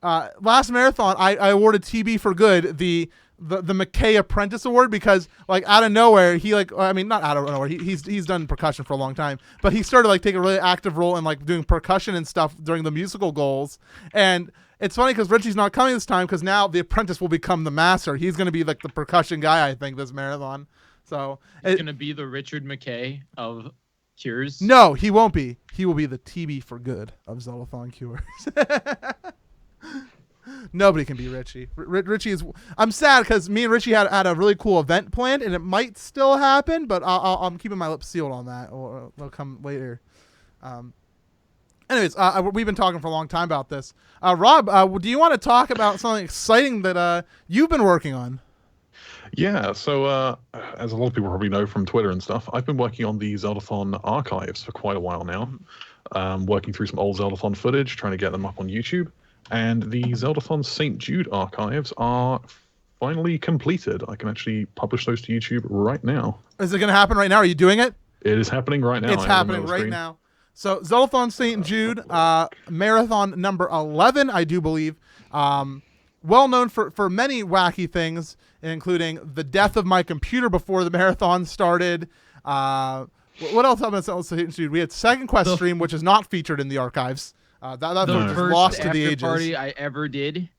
last marathon I awarded TB for good the McKay Apprentice Award because like out of nowhere he like I mean not out of nowhere he's done percussion for a long time, but he started like taking a really active role in like doing percussion and stuff during the musical goals. And it's funny because Richie's not coming this time because now the apprentice will become the master. He's going to be like the percussion guy, I think, this marathon. So he's going to be the Richard McKay of Cures. No, he won't be. He will be the TB for good of Zeldathon Cures. Nobody can be Richie. Richie is. I'm sad because me and Richie had a really cool event planned, and it might still happen, but I'm keeping my lips sealed on that. Or it'll come later. Anyways, we've been talking for a long time about this. Rob, do you want to talk about something exciting that you've been working on? Yeah, so as a lot of people probably know from Twitter and stuff, I've been working on the Zeldathon archives for quite a while now. Working through some old Zeldathon footage, trying to get them up on YouTube. And the Zeldathon St. Jude archives are finally completed. I can actually publish those to YouTube right now. Is it going to happen right now? Are you doing it? It is happening right now. It's happening right now. So Zeldathon St. Jude, marathon number 11, I do believe. Well known for many wacky things, including the death of my computer before the marathon started. What else happened at St. Jude? We had Second Quest stream, which is not featured in the archives. That the was first lost to after the ages. party I ever did.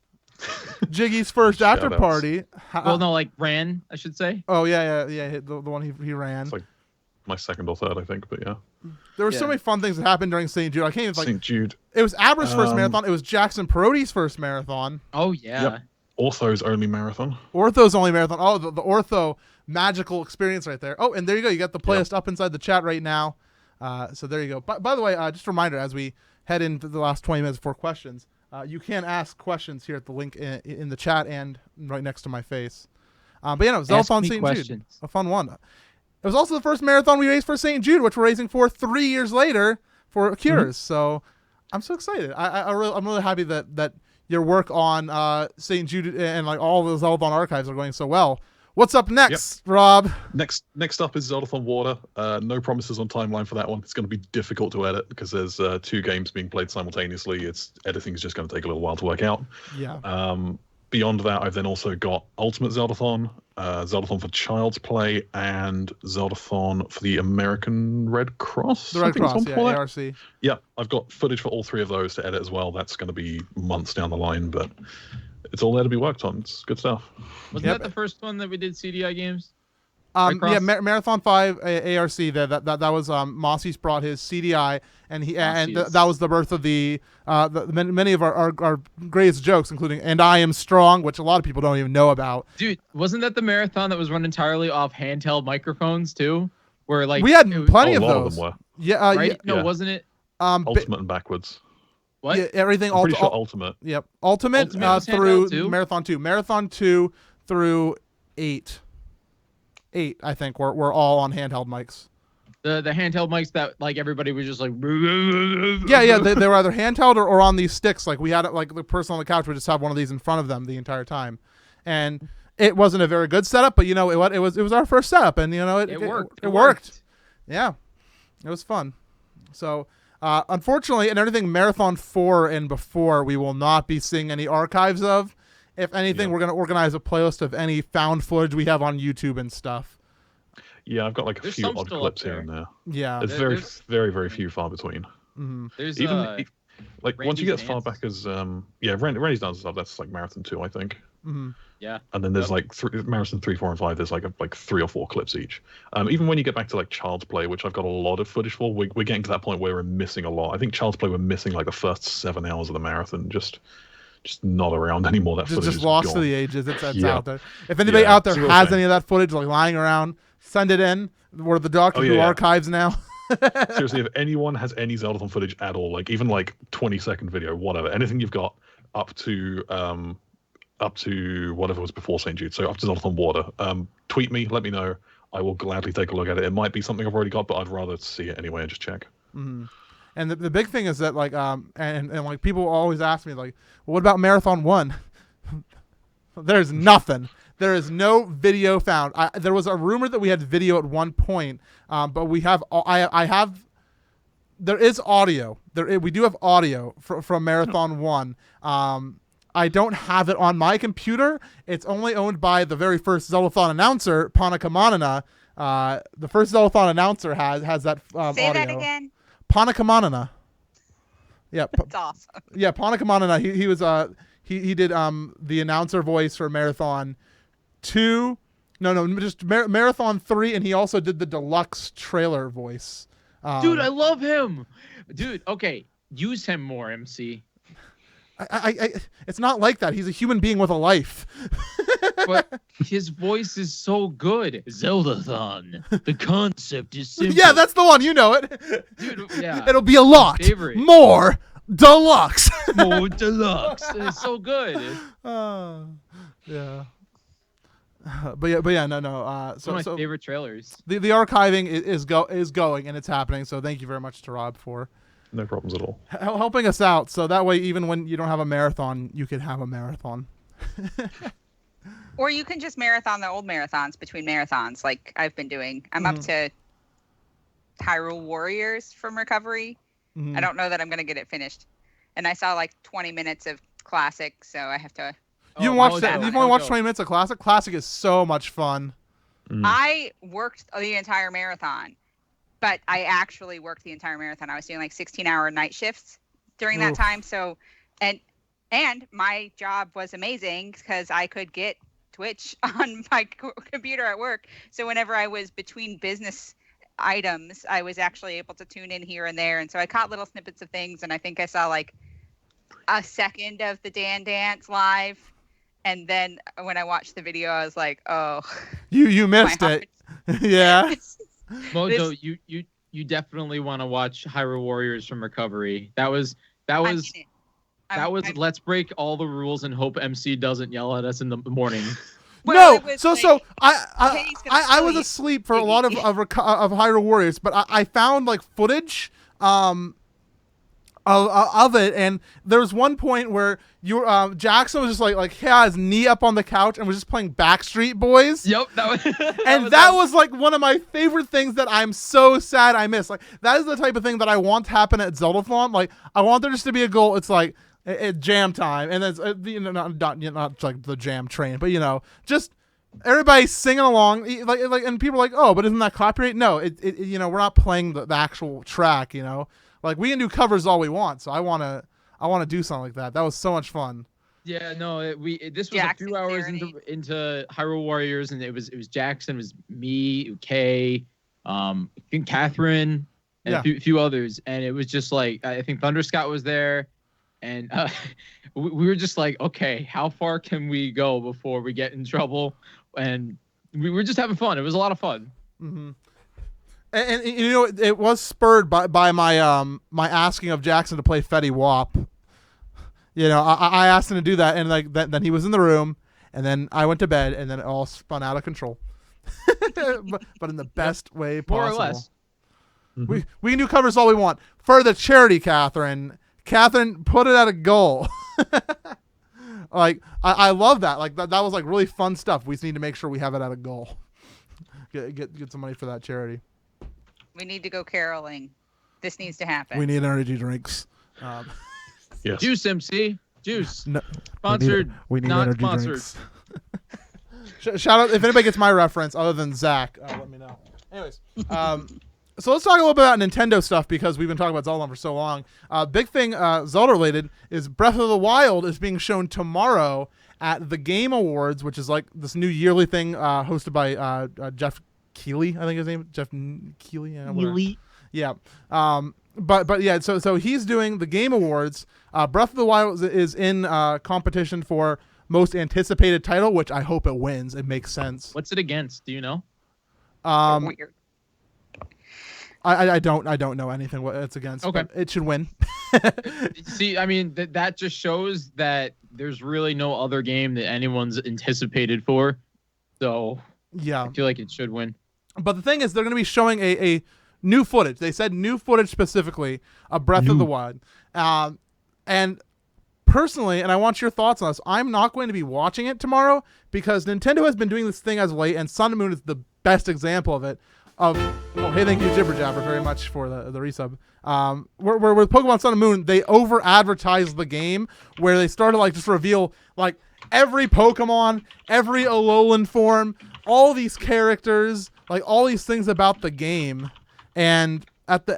Jiggy's first after party. Well, no, like ran, I should say. Oh yeah. The one he ran. It's like my second or third, I think, but yeah. There were so many fun things that happened during St. Jude. I can't even like. St. Jude. It was Abra's first marathon. It was Jackson Peroty's first marathon. Oh yeah. Yep. Ortho's only marathon. Ortho's only marathon. Oh, the Ortho magical experience right there. Oh, and there you go. You got the playlist up inside the chat right now. So there you go. By the way, just a reminder as we head into the last 20 minutes for questions. You can ask questions here at the link in the chat and right next to my face. But yeah, no, Zeldathon St. Jude, a fun one. It was also the first marathon we raised for St. Jude, which we're raising for 3 years later for Cures. So I'm so excited. I'm really happy that your work on St. Jude and like all the Zeldathon archives are going so well. What's up next, Rob? Next up is Zeldathon Water. No promises on timeline for that one. It's going to be difficult to edit because there's 2 games being played simultaneously. Editing is just going to take a little while to work out. Yeah. Beyond that, I've then also got Ultimate Zeldathon, Zeldathon for Child's Play, and Zeldathon for the American Red Cross. The Red Cross, yeah, ARC. Yeah, I've got footage for all 3 of those to edit as well. That's going to be months down the line, but it's all there to be worked on. It's good stuff. Wasn't that the first one that we did CDI games? Yeah, Marathon 5 ARC. That was Mossy's brought his CDI, and that was the birth of the many of our greatest jokes, including "And I Am Strong," which a lot of people don't even know about. Dude, wasn't that the marathon that was run entirely off handheld microphones too? Where like we had plenty of those. A lot of them were. Yeah, right? Yeah. No, wasn't it? Ultimate and backwards. What? Yeah, everything. I'm pretty sure Ultimate. Yep, Ultimate through Marathon 2. Marathon 2 through 8. 8, I think, we're all on handheld mics. The handheld mics that like everybody was just like. Yeah, they were either handheld or on these sticks. Like we had it, like the person on the couch would just have one of these in front of them the entire time, and it wasn't a very good setup. But you know, it was our first setup, and you know it worked. It worked. Yeah, it was fun. So. Unfortunately, and everything Marathon 4 and before, we will not be seeing any archives of. If anything, we're going to organize a playlist of any found footage we have on YouTube and stuff. Yeah, I've got like a few odd clips here and there. Yeah. There's very few far between. Mm-hmm. There's like Randy's once you get as far Dance. back as Randy's Dance stuff, that's like Marathon 2, I think. Mm-hmm. Yeah. And then there's like Marathon 3, 4, and 5. There's like 3 or 4 clips each. Even when you get back to like Child's Play, which I've got a lot of footage for, we're getting to that point where we're missing a lot. I think Child's Play, we're missing like the first 7 hours of the marathon. Just not around anymore. That footage just is lost gone. to the ages. It's out there. If anybody out there has any of that footage like lying around, send it in. We're the Doctor Who archives now. Seriously, if anyone has any Zeldathon footage at all, like even like 20-second video, whatever, anything you've got up to whatever was before St. Jude, so up to Zeldathon Water, tweet me, let me know. I will gladly take a look at it. It might be something I've already got, but I'd rather see it anyway and just check. Mm-hmm. And the big thing is that like and like people always ask me like, well, what about Marathon 1? There's nothing. There is no video found. There was a rumor that we had video at one point, but we have. I have. There is audio. We do have audio from Marathon 1. I don't have it on my computer. It's only owned by the very first Zeldathon announcer, Panakamanana. The first Zeldathon announcer has that audio. Say that again. Panakamanana. Yeah. That's awesome. Yeah, Panakamanana. He was he did the announcer voice for Marathon 2. No, just Marathon 3, and he also did the deluxe trailer voice. Dude, I love him. Dude, okay, use him more, MC. It's not like that. He's a human being with a life. But his voice is so good. Zeldathon. The concept is simple. Yeah, that's the one. You know it. Dude, yeah. It'll be a lot more deluxe. More deluxe. It's so good. Yeah. But yeah, no. It's one of my favorite trailers. The archiving is going, and it's happening. So thank you very much to Rob for no problems at all helping us out. So that way, even when you don't have a marathon, you can have a marathon. Or you can just marathon the old marathons between marathons, like I've been doing. I'm up to Hyrule Warriors from Recovery. I don't know that I'm gonna get it finished, and I saw like 20 minutes of Classic, so I have to. You've only watched 20 minutes of Classic. Classic is so much fun. I worked the entire marathon, but I actually worked the entire marathon. I was doing like 16-hour night shifts during that time. So, and my job was amazing because I could get Twitch on my computer at work. So whenever I was between business items, I was actually able to tune in here and there. And so I caught little snippets of things. And I think I saw like a second of the Dan Dance live. And then when I watched the video, I was like, "Oh, you missed it." Yeah. Mojo, you definitely want to watch Hyrule Warriors from Recovery. That was. I'm let's break all the rules and hope MC doesn't yell at us in the morning. Well, it no, was so like, so Katie's gonna I kill was you, asleep for a maybe. lot of Hyrule Warriors, but I found like footage of it, and there was one point where Jackson was just like had his knee up on the couch and was just playing Backstreet Boys. Yep, That was like one of my favorite things that I'm so sad I missed. Like that is the type of thing that I want to happen at Zeldathon. Like I want there just to be a goal. It's like it's jam time, and it's not like the jam train, but just everybody singing along, like, and people are like, oh, but isn't that copyright? No, it we're not playing the actual track. Like we can do covers all we want. So I wanna do something like that. That was so much fun. Yeah, no, this was Jackson a few hours into Hyrule Warriors, and it was Jackson, it was me, Kay, I think Catherine, and a few others, and it was just like I think Thunder Scott was there, and we were just like, okay, how far can we go before we get in trouble? And we were just having fun. It was a lot of fun. Mm-hmm. And it was spurred by my my asking of Jackson to play Fetty Wap. I asked him to do that, and like then he was in the room, and then I went to bed, and then it all spun out of control. but in the best way possible. More or less. Mm-hmm. We can do covers all we want for the charity, Catherine. Catherine, put it at a goal. Like I love that. Like that was like really fun stuff. We just need to make sure we have it at a goal. Get some money for that charity. We need to go caroling. This needs to happen. We need energy drinks. Yes. Juice MC. Juice. No, Sponsored. we need not energy sponsored. drinks. Shout out if anybody gets my reference other than Zach. Let me know. Anyways, so let's talk a little bit about Nintendo stuff because we've been talking about Zelda for so long. Big thing Zelda related is Breath of the Wild is being shown tomorrow at the Game Awards, which is like this new yearly thing hosted by Jeff Keighley, I think his name, Jeff Keighley. Yeah. But yeah, so he's doing the Game Awards. Breath of the Wild is in competition for most anticipated title, which I hope it wins. It makes sense. What's it against? Do you know? Weird. I don't know anything what it's against. Okay. But it should win. See, I mean, that just shows that there's really no other game that anyone's anticipated for. So Yeah. I feel like it should win. But the thing is, they're going to be showing a new footage. They said new footage specifically of Breath of the Wild. And personally, and I want your thoughts on this, I'm not going to be watching it tomorrow because Nintendo has been doing this thing as of late, and Sun and Moon is the best example of it. Hey, thank you, Jibber Jabber, very much for the resub. Where with Pokemon Sun and Moon, they over-advertised the game where they started like just reveal like every Pokemon, every Alolan form, all these characters, like all these things about the game. And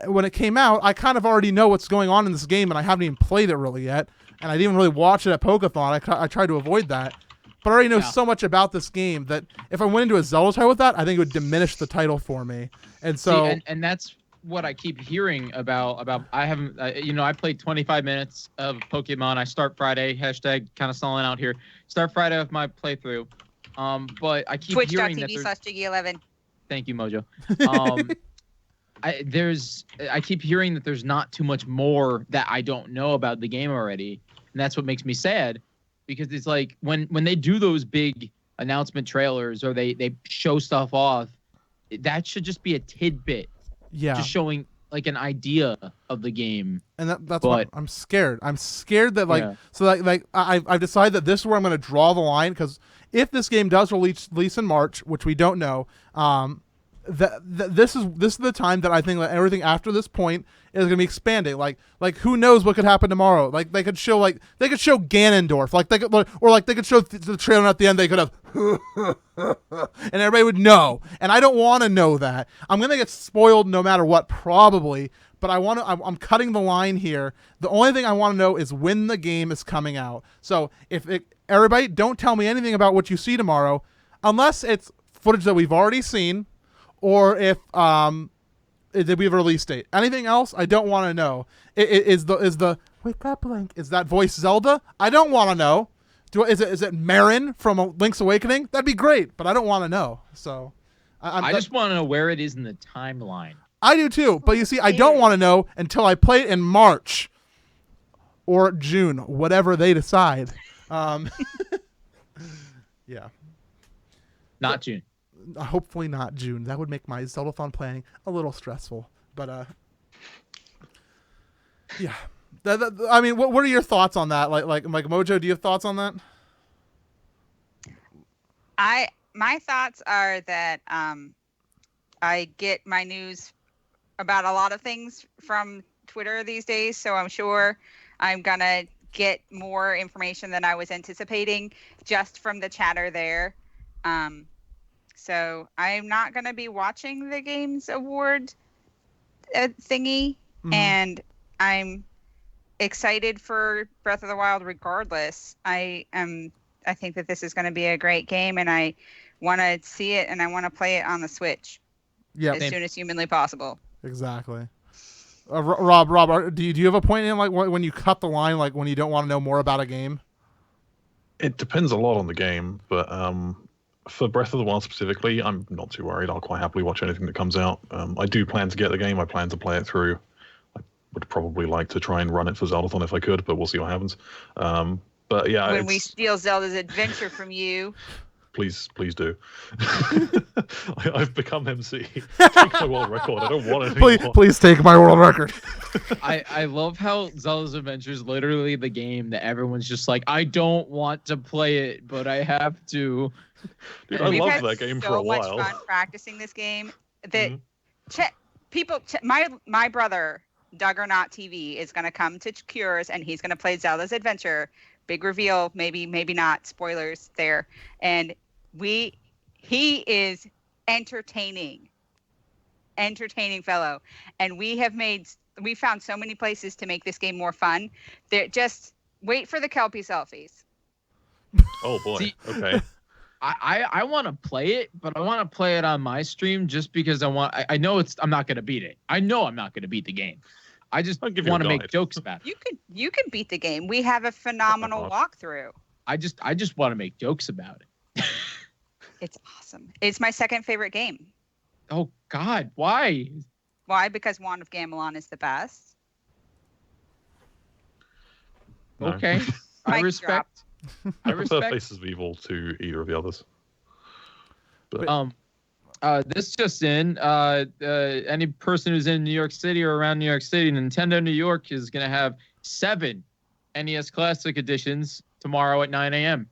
when it came out, I kind of already know what's going on in this game, and I haven't even played it really yet. And I didn't even really watch it at Pokeathon. I tried to avoid that. But I already know so much about this game that if I went into a Zelda title with that, I think it would diminish the title for me. And so, and that's what I keep hearing about. I haven't, I played 25 minutes of Pokemon. I start Friday. Hashtag kind of stalling out here. Start Friday with my playthrough. But I keep hearing that Twitch.tv/Jiggy11. Thank you, Mojo. I keep hearing that there's not too much more that I don't know about the game already, and that's what makes me sad. Because it's like when they do those big announcement trailers or they show stuff off, that should just be a tidbit. Yeah. Just showing like an idea of the game. And that's what I'm scared. I'm scared that I've decided that this is where I'm going to draw the line, because if this game does release in March, which we don't know, this is the time that I think that everything after this point is going to be expanding. Like who knows what could happen tomorrow? Like they could show Ganondorf. They could show the trailer at the end. They could have, and everybody would know. And I don't want to know that. I'm going to get spoiled no matter what, probably. But I'm cutting the line here. The only thing I want to know is when the game is coming out. So everybody, don't tell me anything about what you see tomorrow, unless it's footage that we've already seen. Or if did we have a release date? Anything else? I don't want to know. Is the wake up Link? Is that voice Zelda? I don't want to know. Is it Marin from Link's Awakening? That'd be great, but I don't want to know. So I just want to know where it is in the timeline. I do too, but you see, I don't want to know until I play it in March. or June, whatever they decide. Yeah. Not June. Hopefully not June. That would make my Zeldathon planning a little stressful. But yeah. I mean, what are your thoughts on that? Like Mojo, do you have thoughts on that? My thoughts are that I get my news about a lot of things from Twitter these days, so I'm sure I'm gonna get more information than I was anticipating just from the chatter there. So I'm not gonna be watching the Games Award thingy, and I'm excited for Breath of the Wild regardless. I think that this is going to be a great game, and I want to see it, and I want to play it on the Switch as soon as humanly possible. Exactly. Rob, do you have a point in like when you cut the line, like when you don't want to know more about a game? It depends a lot on the game, but for Breath of the Wild specifically, I'm not too worried. I'll quite happily watch anything that comes out. I do plan to get the game. I plan to play it through. I would probably like to try and run it for Zeldathon if I could, but we'll see what happens. But yeah, when we steal Zelda's Adventure from you, please do. I've become MC. Take my world record. I don't want it anymore. Please take my world record. I love how Zelda's Adventure is literally the game that everyone's just like, I don't want to play it, but I have to. Dude, I loved that game for a while. So much fun practicing this game that my brother Duggernaut TV is going to come to Cures and he's going to play Zelda's Adventure. Big reveal, maybe not. Spoilers there. And he is entertaining fellow. And we found so many places to make this game more fun. Just wait for the Kelpie selfies. Oh boy. See, okay. I want to play it, but I want to play it on my stream just because I know I'm not going to beat it. I know I'm not going to beat the game. I just want to make jokes about it. You can beat the game. We have a phenomenal walkthrough. I just want to make jokes about it. It's awesome. It's my second favorite game. Oh God, why? Why? Because Wand of Gamelon is the best. No. Okay, I respect. I prefer Faces of Evil to either of the others. But this just in, any person who's in New York City or around New York City, Nintendo New York is going to have 7 NES Classic editions tomorrow at 9 a.m.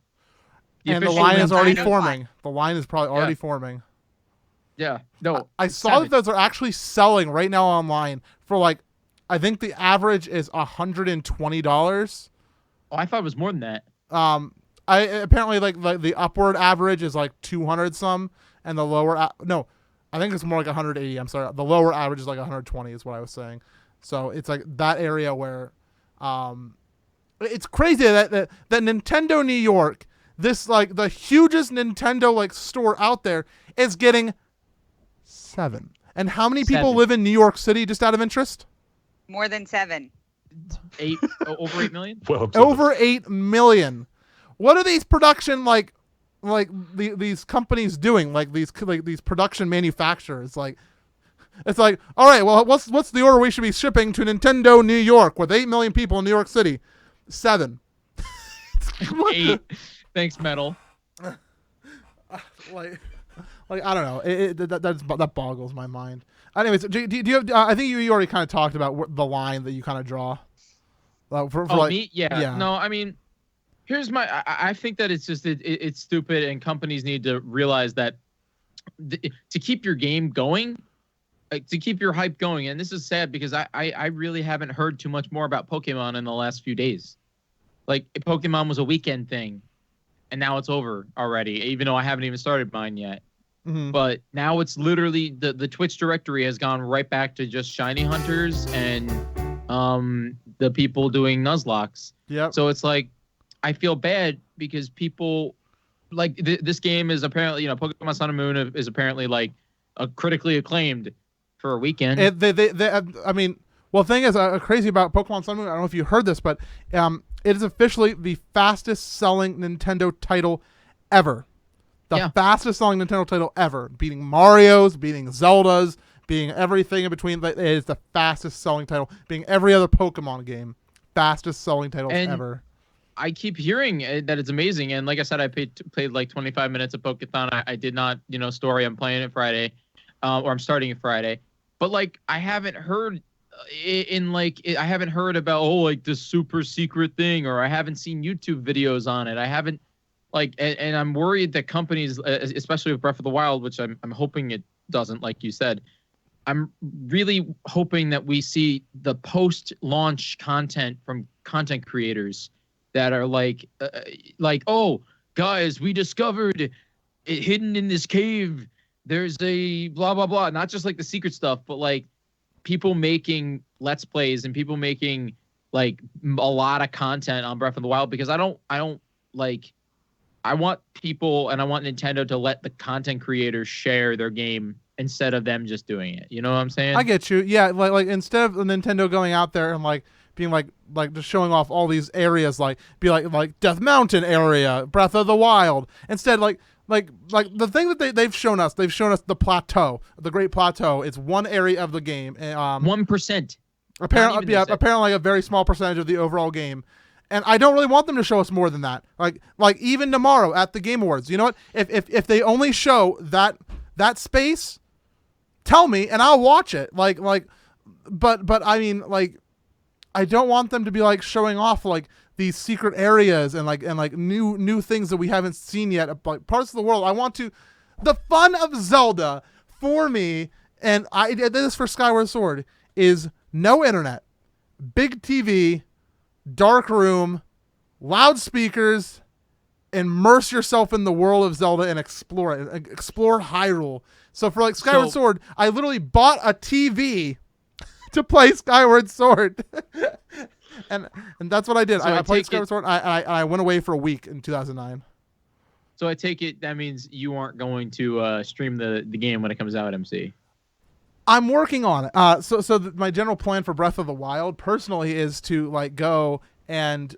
And the line is already forming. The line is probably already forming. Yeah. No. I saw that those are actually selling right now online for like, I think the average is $120. Oh, I thought it was more than that. I apparently like the upward average is like 200 some, and the lower no, I think it's more like 180. I'm sorry, the lower average is like 120 is what I was saying. So it's like that area where, it's crazy that Nintendo New York, this like the hugest Nintendo like store out there, is getting 7. And how many people live in New York City? Just out of interest. More than 7. 8 over 8 million. Well, over 8 million. What are these production these companies doing? Like these production manufacturers. Like, it's like, all right, well, what's the order we should be shipping to Nintendo New York with 8 million people in New York City? 7. 8. Thanks, Metal. Like I don't know. That boggles my mind. Anyways, do you have? I think you already kind of talked about the line that you kind of draw. Me? Yeah. No, I mean, here's my. I think that it's just it's stupid, and companies need to realize that to keep your game going, to keep your hype going. And this is sad because I really haven't heard too much more about Pokemon in the last few days. Like Pokemon was a weekend thing, and now it's over already. Even though I haven't even started mine yet. Mm-hmm. But now it's literally the Twitch directory has gone right back to just shiny hunters and the people doing Nuzlocks. Yeah. So it's like I feel bad because people like this game is apparently, Pokemon Sun and Moon is apparently like critically acclaimed for a weekend. I mean, well, the thing is crazy about Pokemon Sun and Moon. I don't know if you heard this, but it is officially the fastest selling Nintendo title ever. The fastest selling Nintendo title ever, beating Mario's, beating Zelda's, beating everything in between. It is the fastest selling title, beating every other Pokemon game. fastest selling titles And ever. I keep hearing that it's amazing. And like I said, I played like 25 minutes of Pokéthon. I did not, story. I'm playing it Friday, or I'm starting it Friday. But like, I haven't heard I haven't heard about like this super secret thing, or I haven't seen YouTube videos on it. I haven't and I'm worried that companies, especially with Breath of the Wild, which I'm hoping it doesn't, like you said. I'm really hoping that we see the post-launch content from content creators that are like, oh, guys, we discovered it hidden in this cave. There's a blah, blah, blah. Not just like the secret stuff, but like people making Let's Plays and people making like a lot of content on Breath of the Wild, because I want people and I want Nintendo to let the content creators share their game instead of them just doing it. You know what I'm saying? I get you. Yeah, like instead of Nintendo going out there and like being like just showing off all these areas, like Death Mountain area, Breath of the Wild. Instead, like the thing that they've shown us the plateau, the Great Plateau. It's one area of the game. 1%. Apparently, apparently a very small percentage of the overall game. And I don't really want them to show us more than that. Like even tomorrow at the Game Awards, you know what? If they only show that space, tell me and I'll watch it. But I mean, like, I don't want them to be like showing off like these secret areas and new things that we haven't seen yet, like parts of the world. I want the fun of Zelda for me, and I did this for Skyward Sword, is no internet, big TV, dark room, loudspeakers, immerse yourself in the world of Zelda and explore it. Explore Hyrule. So for like Skyward Sword, I literally bought a TV to play Skyward Sword. and that's what I did. So I played Skyward Sword. I went away for a week in 2009. So I take it that means you aren't going to stream the game when it comes out, MC. I'm working on it. So my general plan for Breath of the Wild personally is to like go and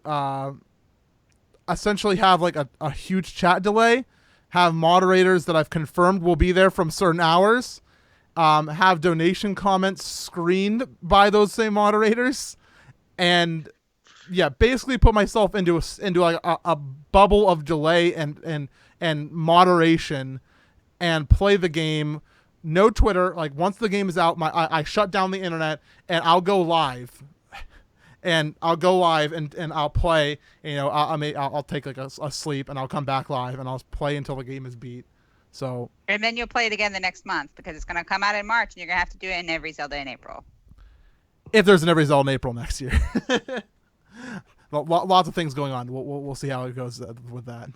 essentially have like a huge chat delay, have moderators that I've confirmed will be there from certain hours, have donation comments screened by those same moderators, and yeah, basically put myself into like a bubble of delay and moderation, and play the game. No Twitter. Like once the game is out, I shut down the internet and I'll go live, and I'll play. You know, I'll take like a sleep and I'll come back live and I'll play until the game is beat. So. And then you'll play it again the next month because it's going to come out in March and you're going to have to do it in every Zelda in April. If there's an every Zelda in April next year. Lots of things going on. We'll see how it goes with that.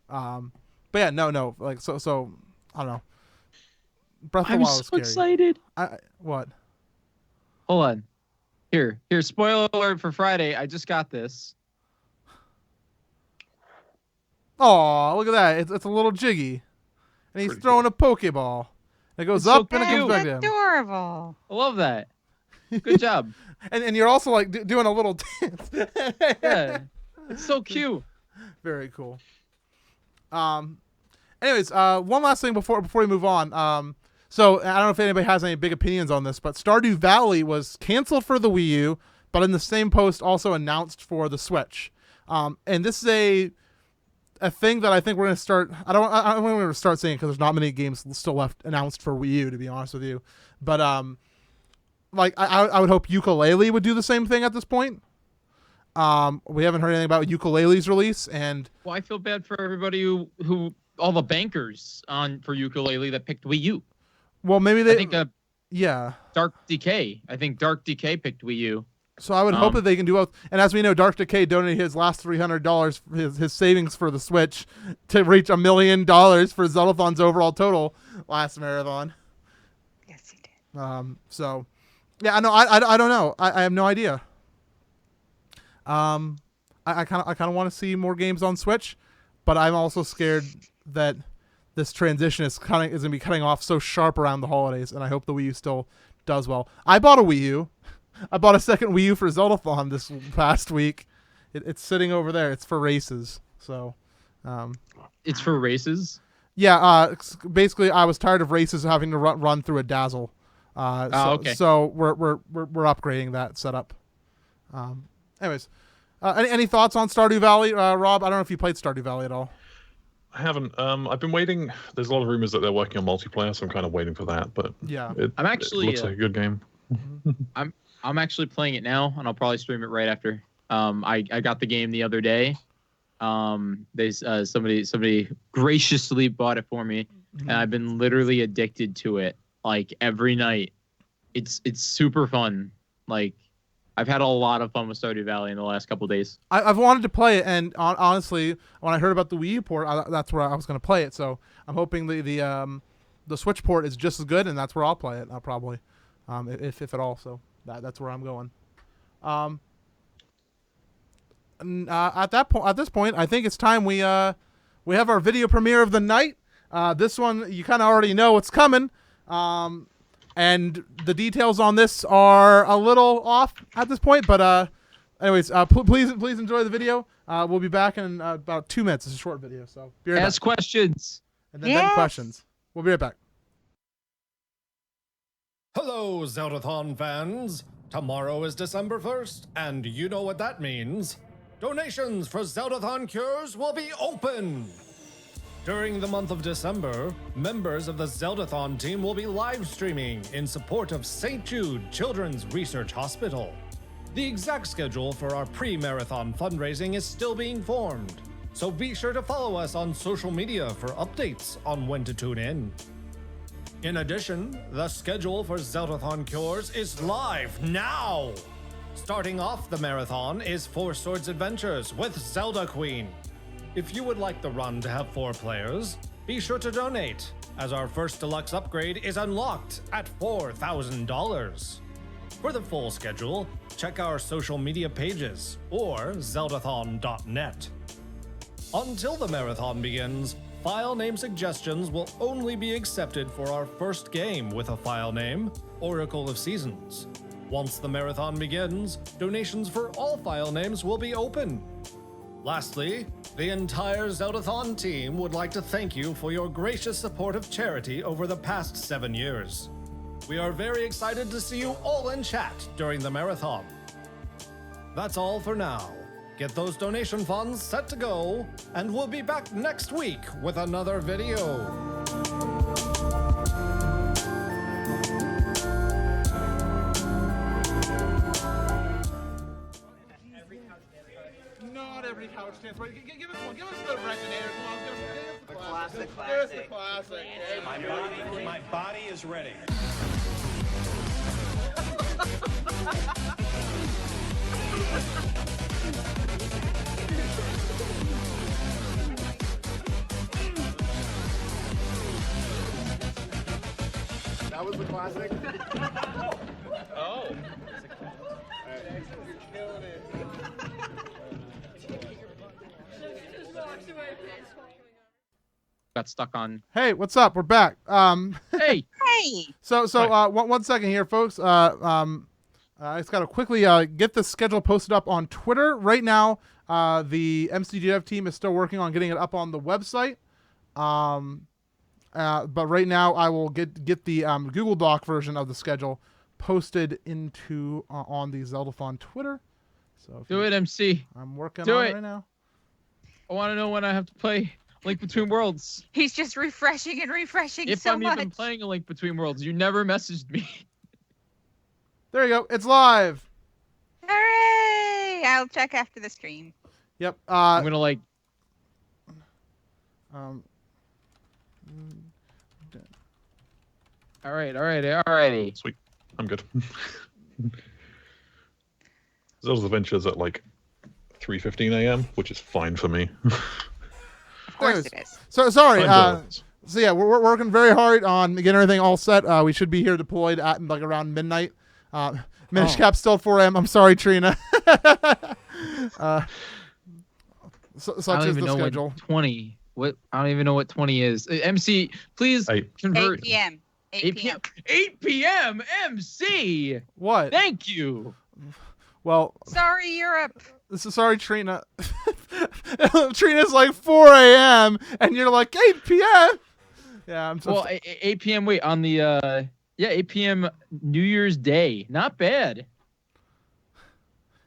But yeah, no. Like so I don't know. Breath of the Wild is scary. I'm so excited. What? Hold on. Here. Spoiler alert for Friday. I just got this. Oh, look at that! It's a little Jiggy, and he's throwing a Pokeball. It goes It's up so and it comes back down. Adorable. I love that. Good job. And you're also like doing a little dance. Yeah, it's so cute. Very cool. Anyways, one last thing before we move on. So I don't know if anybody has any big opinions on this, but Stardew Valley was canceled for the Wii U, but in the same post also announced for the Switch. And this is a thing that I think we're going to start. I don't want to start saying because there's not many games still left announced for Wii U, to be honest with you. But like I would hope Yooka-Laylee would do the same thing at this point. We haven't heard anything about Yooka-Laylee's release, and well, I feel bad for everybody who all the bankers for Yooka-Laylee that picked Wii U. Well, maybe they. I think yeah. Dark Decay. I think Dark Decay picked Wii U. So I would hope that they can do both. And as we know, Dark Decay donated his last $300, his savings for the Switch, to reach $1 million for Zeldathon's overall total last marathon. Yes, he did. So, yeah, no, I don't know. I have no idea. I kind of want to see more games on Switch, but I'm also scared that this transition is going to be cutting off so sharp around the holidays, and I hope the Wii U still does well. I bought a Wii U. I bought a second Wii U for Zeldathon this past week. It's sitting over there. It's for races. So, it's for races. Yeah. Basically, I was tired of races having to run through a dazzle. Okay. So we're upgrading that setup. anyways, any thoughts on Stardew Valley, Rob? I don't know if you played Stardew Valley at all. I haven't. I've been waiting. There's a lot of rumors that they're working on multiplayer, so I'm kind of waiting for that. But yeah, it looks like a good game. I'm actually playing it now, and I'll probably stream it right after. I got the game the other day. Somebody graciously bought it for me, and I've been literally addicted to it like every night. It's super fun. Like, I've had a lot of fun with Stardew Valley in the last couple days. I've wanted to play it, and honestly, when I heard about the Wii U port, that's where I was going to play it. So I'm hoping the Switch port is just as good, and that's where I'll play it. Probably, if at all. So that's where I'm going. At this point, I think it's time we have our video premiere of the night. This one you kind of already know what's coming. And the details on this are a little off at this point, but anyways, please enjoy the video. We'll be back in about 2 minutes. It's a short video, so be right Ask back. questions. And then questions. We'll be right back. Hello, Zeldathon fans. Tomorrow is December 1st, and you know what that means. Donations for Zeldathon cures will be open. During the month of December, members of the Zeldathon team will be live streaming in support of St. Jude Children's Research Hospital. The exact schedule for our pre-marathon fundraising is still being formed, so be sure to follow us on social media for updates on when to tune in. In addition, the schedule for Zeldathon Cures is live now! Starting off the marathon is Four Swords Adventures with Zelda Queen. If you would like the run to have 4 players, be sure to donate, as our first deluxe upgrade is unlocked at $4,000. For the full schedule, check our social media pages or zeldathon.net. Until the marathon begins, file name suggestions will only be accepted for our first game with a file name, Oracle of Seasons. Once the marathon begins, donations for all file names will be open. Lastly, the entire Zeldathon team would like to thank you for your gracious support of charity over the past 7 years. We are very excited to see you all in chat during the marathon. That's all for now. Get those donation funds set to go, and we'll be back next week with another video. Not every couch dance. Give us one. Give us the Resonator. Come on, give us the classic. Give us the classic. My body is ready. That was the classic. Oh. You're killing it. Got stuck on. Hey, what's up? We're back. Hey. Hey. So one second here, folks. I just gotta quickly get the schedule posted up on Twitter right now. The MCGF team is still working on getting it up on the website. But right now I will get the Google Doc version of the schedule posted into on the Zeldathon Twitter. So Do it, MC. I'm working Do on it. it right now. I want to know when I have to play Link Between Worlds. He's just refreshing and refreshing If so I'm much. even playing a Link Between Worlds, you never messaged me. There you go. It's live. Hooray! I'll check after the stream. Yep. I'm gonna like. Alrighty. Sweet. I'm good. Zelda's Adventures at like 3:15 a.m., which is fine for me. Of course it is. So sorry. Time zones. So yeah, we're working very hard on getting everything all set. We should be here deployed at like around midnight. Minish cap still at 4 a.m. I'm sorry, Trina. Such I don't is even the know schedule. what 20. What I don't even know what 20 is. MC, please 8. convert. 8 p.m. 8 p.m. 8 p.m. MC. What? Thank you. Well, Sorry, Europe. sorry, Trina. Trina's like 4 a.m. and you're like 8 p.m. Yeah, I'm so. Well, 8 p.m. Wait, on the 8 p.m. New Year's Day. Not bad.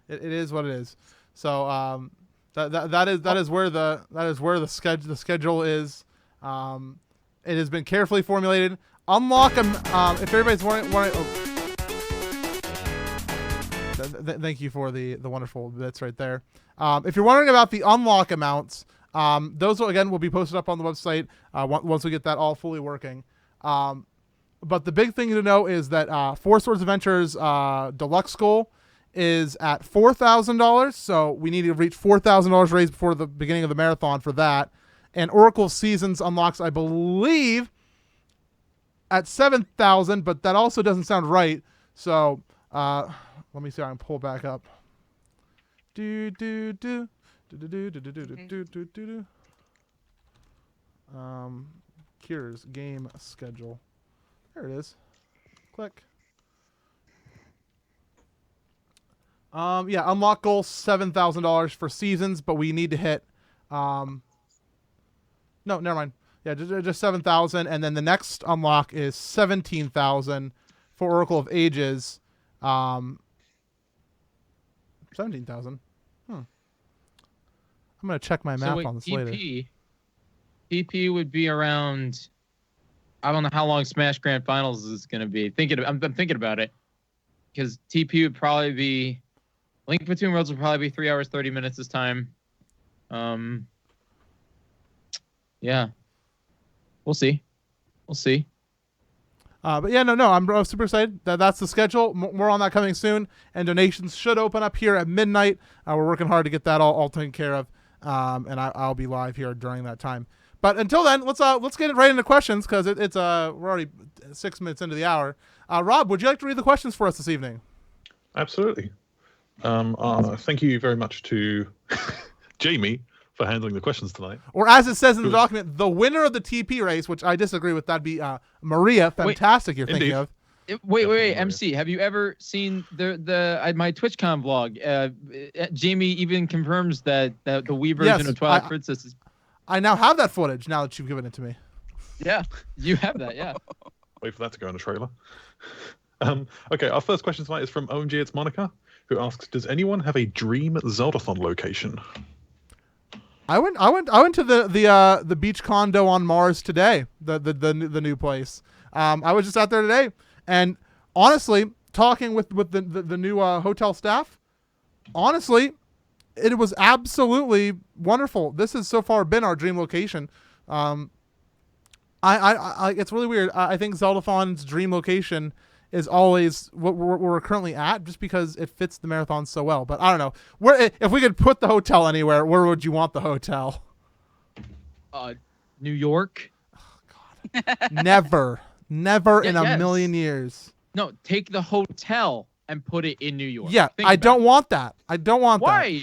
It is what it is. So that is where the schedule is. It has been carefully formulated. Unlock them. If everybody's wanting thank you for the wonderful bits right there. If you're wondering about the unlock amounts, those will be posted up on the website once we get that all fully working. But the big thing to know is that Four Swords Adventures Deluxe goal is at $4,000. So we need to reach $4,000 raised before the beginning of the marathon for that. And Oracle Seasons unlocks, I believe, at 7,000, but that also doesn't sound right. So let me see if I can pull back up. Cures game schedule. There it is. Click. Yeah, unlock goal $7,000 for seasons, but we need to hit. No, never mind. Yeah, just 7,000, and then the next unlock is 17,000 for Oracle of Ages. 17,000. I'm gonna check my map on this later. TP would be around. I don't know how long Smash Grand Finals is gonna be. I'm thinking about it, because TP would probably be. Link Between Worlds will probably be 3 hours 30 minutes this time. Yeah. We'll see. But yeah, no, I'm super excited. That's the schedule. More on that coming soon. And donations should open up here at midnight. We're working hard to get that all taken care of. And I'll be live here during that time. But until then, let's get right into questions, because we're already 6 minutes into the hour. Rob, would you like to read the questions for us this evening? Absolutely. Thank you very much to Jamie for handling the questions tonight. Or as it says in the document, the winner of the TP race, which I disagree with. That'd be Maria. Fantastic. You're thinking of. Wait, MC. Have you ever seen my TwitchCon vlog? Jamie even confirms that the Wii version of Twilight Princess is. I now have that footage. Now that you've given it to me. Yeah, you have that. Yeah. Wait for that to go in the trailer. Okay, our first question tonight is from OMG It's Monica, who asks, "Does anyone have a dream Zeldathon location?" I went to the beach condo on Mars today. The new place. I was just out there today, and honestly, talking with the new hotel staff, honestly, it was absolutely wonderful. This has so far been our dream location. I it's really weird. I think Zeldathon's dream location is always what we're currently at, just because it fits the marathon so well. But I don't know. If we could put the hotel anywhere, where would you want the hotel? New York. Oh, God. Never in a million years. No, take the hotel and put it in New York. Yeah, I don't want that. Why?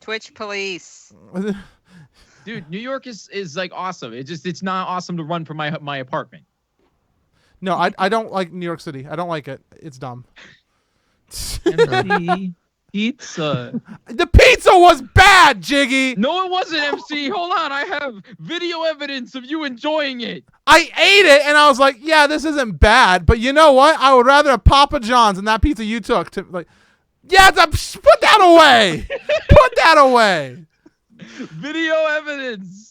Twitch police. Dude, New York is like awesome. It's not awesome to run from my apartment. No, I don't like New York City. I don't like it. It's dumb. MC pizza. The pizza was bad, Jiggy. No, it wasn't, MC. Hold on. I have video evidence of you enjoying it. I ate it, and I was like, yeah, this isn't bad. But you know what? I would rather have Papa John's than that pizza you took. Put that away. Put that away. Video evidence.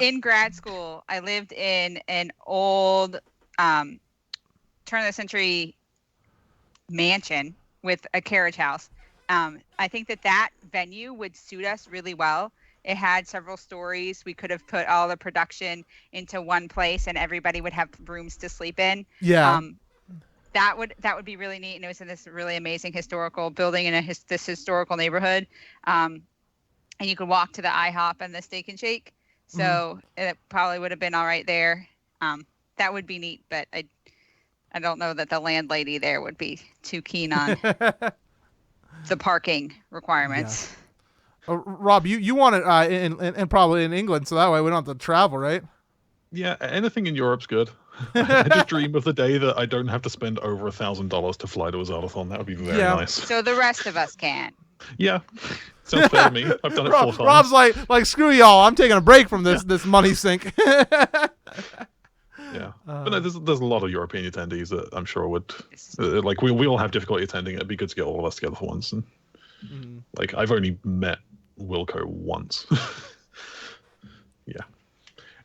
In grad school, I lived in an old turn of the century mansion with a carriage house. I think that venue would suit us really well. It had several stories. We could have put all the production into one place, and everybody would have rooms to sleep in. Yeah. That would be really neat, and it was in this really amazing historical building in this historical neighborhood. And you could walk to the IHOP and the Steak and Shake. So it probably would have been all right there. That would be neat, but I don't know that the landlady there would be too keen on the parking requirements. Yeah. Rob, you want it in probably in England, so that way we don't have to travel, right? Yeah, anything in Europe's good. I just dream of the day that I don't have to spend over $1,000 to fly to a Zeldathon. That would be very nice. So the rest of us can. Yeah. Sounds fair to me. I've done it 4 times. Rob's like screw y'all. I'm taking a break from this money sink. Yeah. But no, there's a lot of European attendees that I'm sure would This- like we all have difficulty attending. It'd be good to get all of us together for once. And like I've only met Wilco once. Yeah.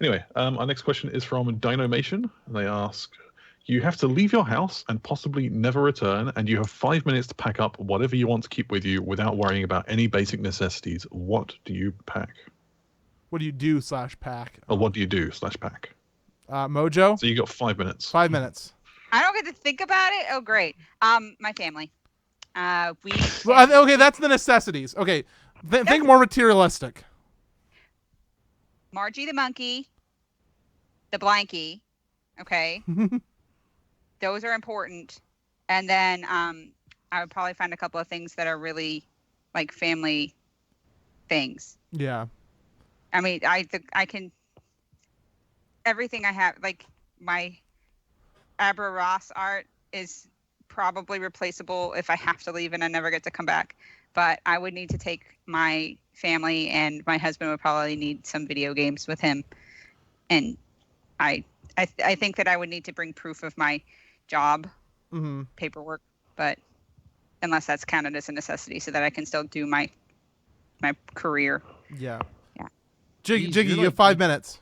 Anyway, our next question is from Dinomation. And they ask, you have to leave your house and possibly never return, and you have 5 minutes to pack up whatever you want to keep with you without worrying about any basic necessities. What do you pack? What do you do /pack? Or what do you do /pack? Mojo. So you got 5 minutes. 5 minutes. I don't get to think about it. Oh, great. My family. We. Well, okay, that's the necessities. Okay, think more materialistic. Margie the monkey, the blankie. Okay. Those are important. And then I would probably find a couple of things that are really like family things. Yeah. I mean, I can everything I have, like my Abra Ross art is probably replaceable if I have to leave and I never get to come back. But I would need to take my family, and my husband would probably need some video games with him. And I think that I would need to bring proof of my job paperwork, but unless that's counted as a necessity, so that I can still do my career. Yeah. Yeah. Jiggy, you have 5 minutes.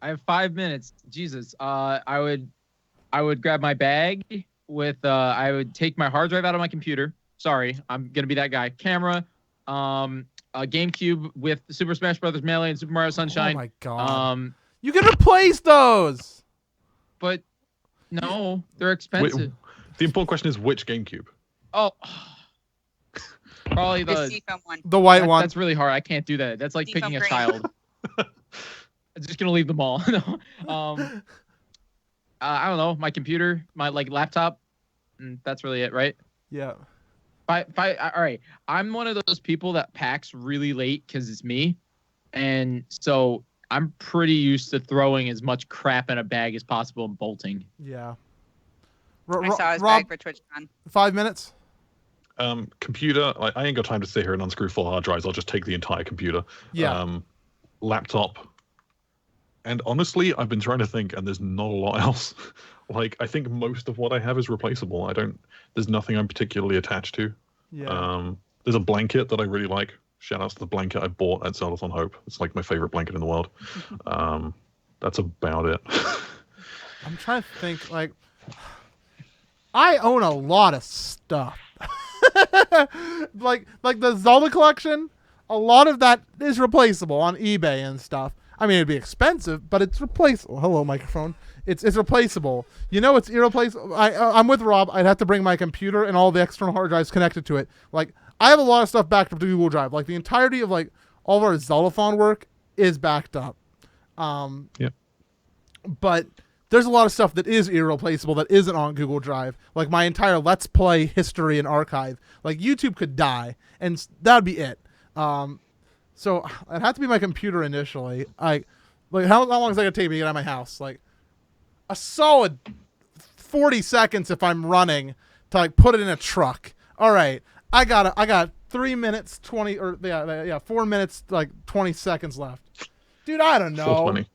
I have 5 minutes. Jesus. I would grab my bag with I would take my hard drive out of my computer. Sorry, I'm gonna be that guy. Camera, a GameCube with Super Smash Brothers Melee and Super Mario Sunshine. Oh my god. You can replace those. But no, they're expensive. The important question is which GameCube? Oh, probably The the Seafoam one. The white one. That's really hard. I can't do that. That's like Seafoam picking a green. child. I'm just gonna leave them all. No. I don't know. My computer, my laptop. And that's really it, right? Yeah. All right. I'm one of those people that packs really late because it's me, and so I'm pretty used to throwing as much crap in a bag as possible and bolting. Yeah. I saw his Rob, bag for TwitchCon. 5 minutes. Computer. I ain't got time to sit here and unscrew 4 hard drives. I'll just take the entire computer. Yeah. Laptop. And honestly, I've been trying to think, and there's not a lot else. Like, I think most of what I have is replaceable. There's nothing I'm particularly attached to. Yeah. There's a blanket that I really like. Shout outs to the blanket I bought at Zeldathon Hope. It's like my favorite blanket in the world. That's about it. I'm trying to think, like, I own a lot of stuff. like the Zelda collection, a lot of that is replaceable on eBay and stuff. I mean, it'd be expensive, but it's replaceable. Hello, microphone. It's replaceable. You know, it's irreplaceable. I'm with Rob. I'd have to bring my computer and all the external hard drives connected to it. Like, I have a lot of stuff backed up to Google Drive. Like, the entirety of like all of our Zeldathon work is backed up. Yeah. But there's a lot of stuff that is irreplaceable that isn't on Google Drive. Like my entire Let's Play history and archive. Like, YouTube could die, and that'd be it. So it'd have to be my computer initially. How long is that gonna take me to get out of my house? Like a solid 40 seconds if I'm running to like put it in a truck. All right, I got 3 minutes 20 or 4 minutes like 20 seconds left. Dude, I don't know. 420.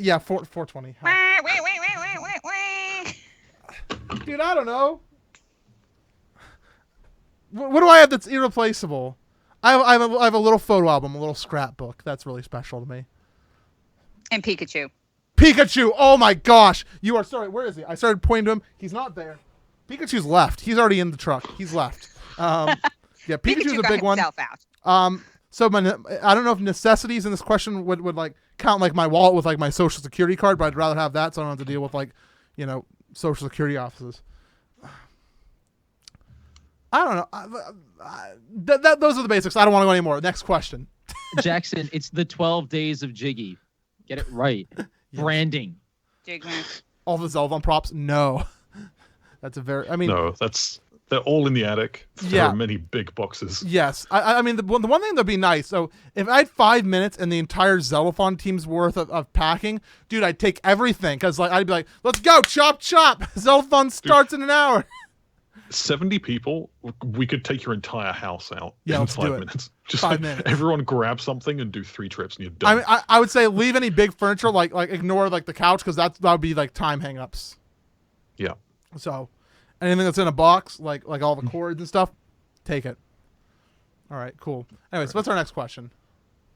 Yeah, 420. Dude, I don't know. What do I have that's irreplaceable? I have a little photo album, a little scrapbook. That's really special to me. And Pikachu. Pikachu! Oh my gosh! You are sorry. Where is he? I started pointing to him. He's not there. Pikachu's left. He's already in the truck. He's left. Yeah, Pikachu's Pikachu a got big one. himself out. So I don't know if necessities in this question would like count like my wallet with like my social security card, but I'd rather have that so I don't have to deal with like, social security offices. I don't know. Those are the basics. I don't want to go anymore. Next question. Jackson, it's the 12 days of Jiggy. Get it right. Yeah. Branding. Jigman. All the Zeldathon props? No. That's a very. I mean. No, they're all in the attic. There Yeah. are many big boxes. Yes. I mean, the one thing that'd be nice. So if I had 5 minutes and the entire Zeldathon team's worth of packing, dude, I'd take everything because like I'd be like, let's go, chop chop. Zeldathon starts in an hour. 70 people, we could take your entire house out Yeah, in let's do 5 it. minutes. Just 5 like, minutes. everyone grab something and do 3 trips and you're I done. mean, I would say leave any big furniture, like ignore like the couch, because that would be like time hang-ups. Yeah. So anything that's in a box, like all the cords and stuff, take it. All right, cool. Anyways, what's our next question?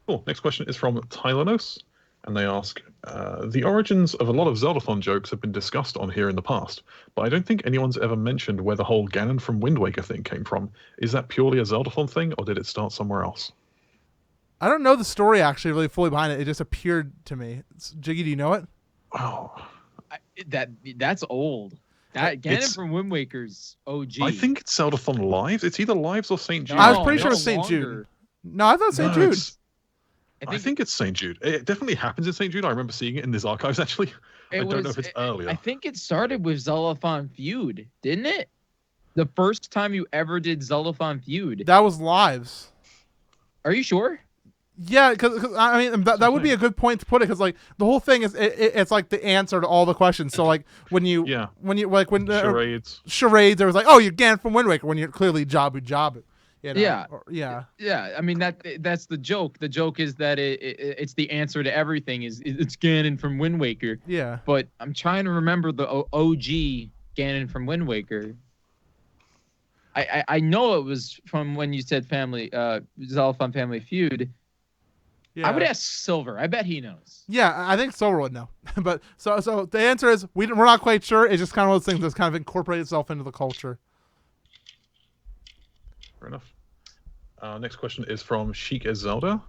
Cool. Next question is from Tylanos, and they ask, the origins of a lot of Zeldathon jokes have been discussed on here in the past, but I don't think anyone's ever mentioned where the whole Ganon from Wind Waker thing came from. Is that purely a Zeldathon thing, or did it start somewhere else? I don't know the story actually really fully behind it. It just appeared to me. Jiggy, do you know it? Oh, That's old. That Ganon from Wind Waker's OG. I think it's Zeldathon Lives. It's either Lives or St. Jude. I was pretty sure no it's St. Jude. longer. No, I thought St. Jude. I think it's St. Jude. It definitely happens in St. Jude. I remember seeing it in his archives, actually. I don't know if it's earlier. I think it started with Zeldathon Feud, didn't it? The first time you ever did Zeldathon Feud. That was Lives. Are you sure? Yeah, because I mean that would be a good point to put it, because like the whole thing is it's like the answer to all the questions. So like when charades, there was like, oh, you're Ganon from Wind Waker, when you're clearly Jabu. You know? Yeah. Yeah. I mean that's the joke. The joke is that it's the answer to everything. It's Ganon from Wind Waker. Yeah. But I'm trying to remember the OG Ganon from Wind Waker. I know it was from when you said Zeldathon Family Feud. Yeah. I would ask Silver. I bet he knows. Yeah, I think Silver would know. But so the answer is we're not quite sure. It's just kind of one of those things that's kind of incorporated itself into the culture. Fair enough. Next question is from Sheikah Zelda.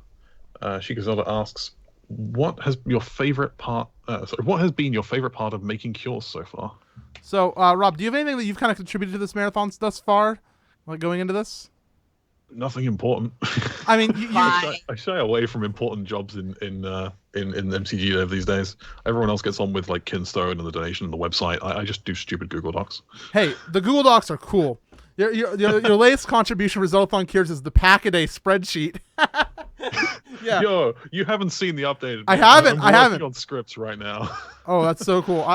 Sheikah Zelda asks, what has been your favorite part of making cures so far? So, Rob, do you have anything that you've kind of contributed to this marathon thus far, like going into this? Nothing important. I mean, I shy away from important jobs in MCG Dev these days. Everyone else gets on with like Kinstone and the donation and the website. I just do stupid Google Docs. Hey, the Google Docs are cool. Your latest contribution for Zeldathon Cures is the Pack-A-Day spreadsheet. Yeah. Yo, you haven't seen the updated. I haven't. I'm working on scripts right now. Oh, that's so cool.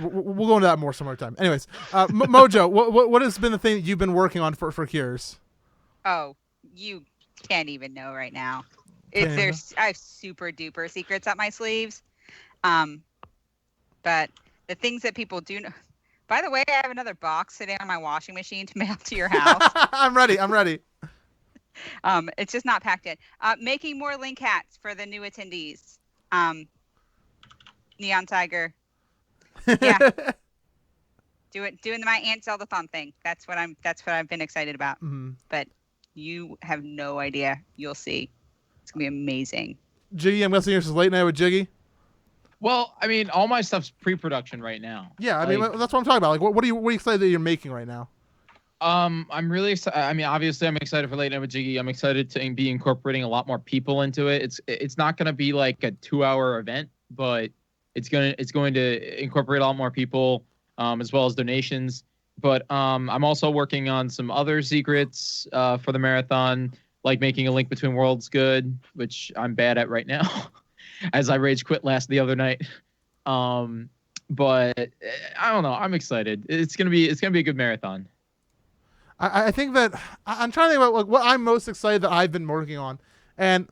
We'll go into that more some other time. Anyways, Mojo, what has been the thing that you've been working on for Cures? Oh, you can't even know right now. I have super duper secrets up my sleeves. But the things that people do know. By the way, I have another box sitting on my washing machine to mail to your house. I'm ready. It's just not packed in. Making more link hats for the new attendees. Neon Tiger. Yeah. Doing my Aunt Zeldathon thing. That's what I've been excited about. Mm-hmm. But you have no idea. You'll see. It's gonna be amazing. Jiggy, I'm guessing yours is late night with Jiggy. Well, I mean, all my stuff's pre-production right now. Yeah, I mean that's what I'm talking about. Like, what are you excited that you're making right now? I'm really excited. I mean, obviously, I'm excited for Late Night with Jiggy. I'm excited to be incorporating a lot more people into it. It's not gonna be like a 2-hour event, but it's going to incorporate a lot more people, as well as donations. But I'm also working on some other secrets for the marathon, like making a link between worlds good, which I'm bad at right now, as I rage quit the other night. But I don't know. I'm excited. It's gonna be a good marathon. I think that I'm trying to think about like what I'm most excited that I've been working on, and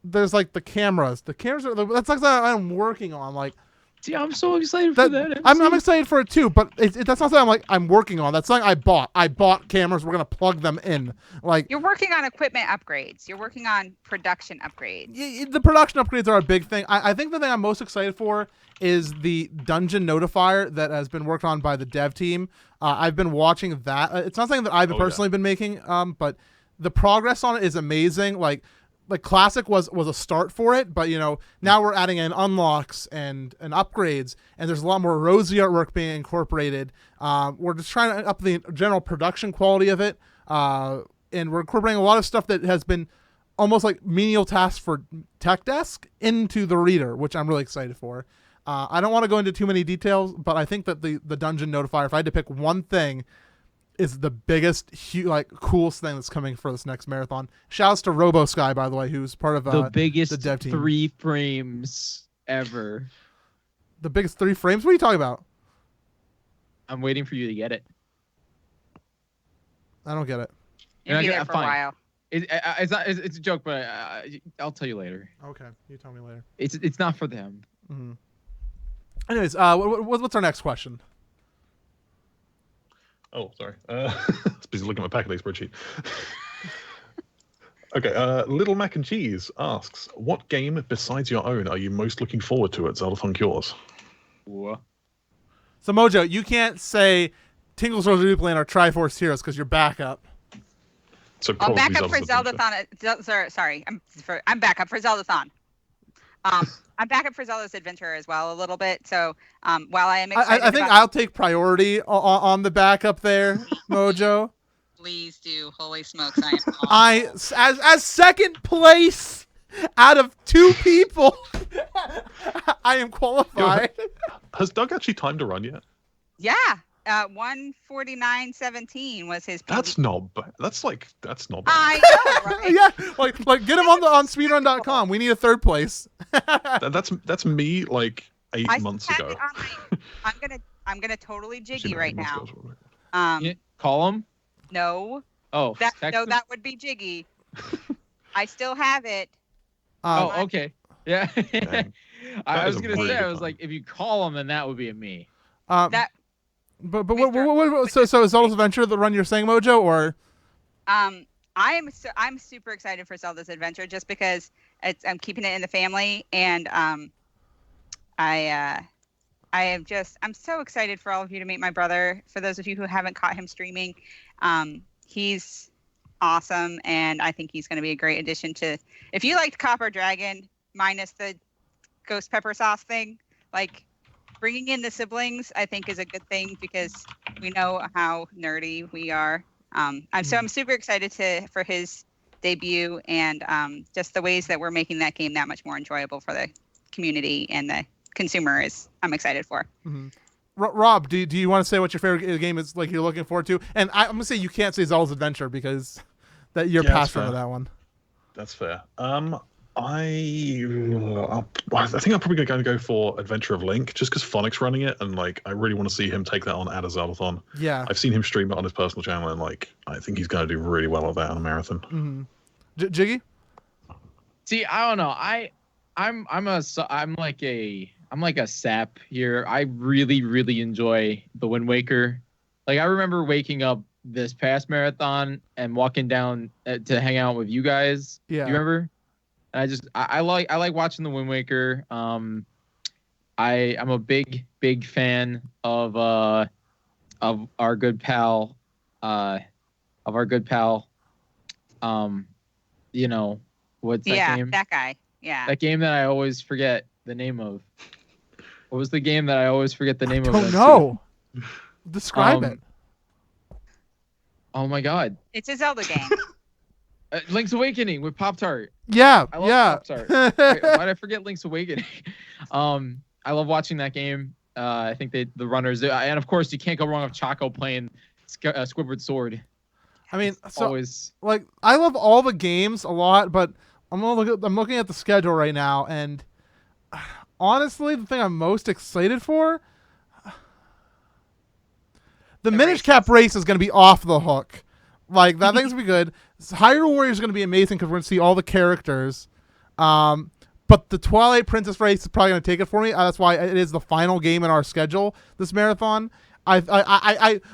there's like the cameras. The cameras are that's something I'm working on. Like, see, I'm so excited for that. I'm excited for it too, but that's not something I'm working on. That's something I bought. I bought cameras. We're gonna plug them in. Like, you're working on equipment upgrades. You're working on production upgrades. The production upgrades are a big thing. I think the thing I'm most excited for is the dungeon notifier that has been worked on by the dev team. I've been watching that. It's not something that I've personally been making, but the progress on it is amazing. Like Classic was a start for it, but now we're adding in unlocks and upgrades, and there's a lot more rosy artwork being incorporated. We're just trying to up the general production quality of it, and we're incorporating a lot of stuff that has been almost like menial tasks for Tech Desk into the reader, which I'm really excited for. I don't want to go into too many details, but I think that the dungeon notifier, if I had to pick one thing, is the biggest, coolest thing that's coming for this next marathon. Shouts to RoboSky, by the way, who's part of the biggest the dev team. 3 frames ever. The biggest 3 frames? What are you talking about? I'm waiting for you to get it. I don't get it. You'll be And I- there for a fine. while. It's not. It's a joke, but I'll tell you later. Okay, you tell me later. It's not for them. Mm-hmm. Anyways, what's our next question? Oh, sorry. I was busy looking at my Pack-a-Day spreadsheet. Okay, Little Mac and Cheese asks, what game besides your own are you most looking forward to at Zeldathon Cures? Whoa. So Mojo, you can't say Tingles Rose Replaying or Triforce Heroes because you're backup. So I'm probably back up for Zelda's Adventure. Zeldathon. Sorry, I'm back up for Zeldathon. I'm back up for Zelda's Adventure as well a little bit. So while I am excited, I think I'll take priority on the backup there, Mojo. Please do. Holy smokes, I am. I as second place out of 2 people, I am qualified. Has Doug actually timed a run yet? Yeah. 149.17 was his. PB. That's not bad. That's not bad. I know, right? Yeah, like get him on speedrun.com. We need a 3rd place. That's me like 8 I months have ago. it on I'm gonna totally jiggy Actually, no, right 8 months now. ago. Yeah, call them. No, Oh, text them? that would be jiggy. I still have it. Oh, okay. Yeah. Dang. I That was is a gonna really say, I good was time. like, if you call them, then that would be a me. That But Mr. what so is Zelda's Adventure the run you're saying, Mojo, or I'm super excited for Zelda's Adventure just because I'm keeping it in the family, and I'm so excited for all of you to meet my brother. For those of you who haven't caught him streaming, he's awesome, and I think he's going to be a great addition to. If you liked Copper Dragon minus the ghost pepper sauce thing, like bringing in the siblings, I think is a good thing because we know how nerdy we are. I'm super excited for his debut, and just the ways that we're making that game that much more enjoyable for the community and the consumer I'm excited for. Mm-hmm. Rob, do you want to say what your favorite game is, like you're looking forward to? And I'm gonna say you can't say Zelda's Adventure because that you're Yeah, that's passionate fair. with that one. That's fair. I think I'm probably going to go for Adventure of Link, just because Phonic's running it, and like I really want to see him take that on at a Zeldathon. Yeah. I've seen him stream it on his personal channel, and like I think he's going to do really well at that on a marathon. Mm-hmm. Jiggy? See, I don't know. I'm like a sap here. I really enjoy the Wind Waker. Like I remember waking up this past marathon and walking down to hang out with you guys. Yeah. Do you remember? And I like watching the Wind Waker. I'm a big fan of our good pal you know, what's that game? That guy. Yeah. That game that I always forget the name of. What was the game that I always forget the name of? Don't know. Describe it. Oh my god. It's a Zelda game. Link's Awakening with Pop-Tart. Yeah, I love yeah. Pop-Tart. Why did I forget Link's Awakening? I love watching that game. I think the runners, and of course you can't go wrong with Choco playing Squidward Sword. I mean, so Always. like I love all the games a lot, but I'm looking at the schedule right now, and honestly, the thing I'm most excited for, the Minish Cap race is going to be off the hook. Like that thing's gonna be good. Hyrule Warrior is gonna be amazing because we're gonna see all the characters. But the Twilight Princess race is probably gonna take it for me. That's why it is the final game in our schedule this marathon. I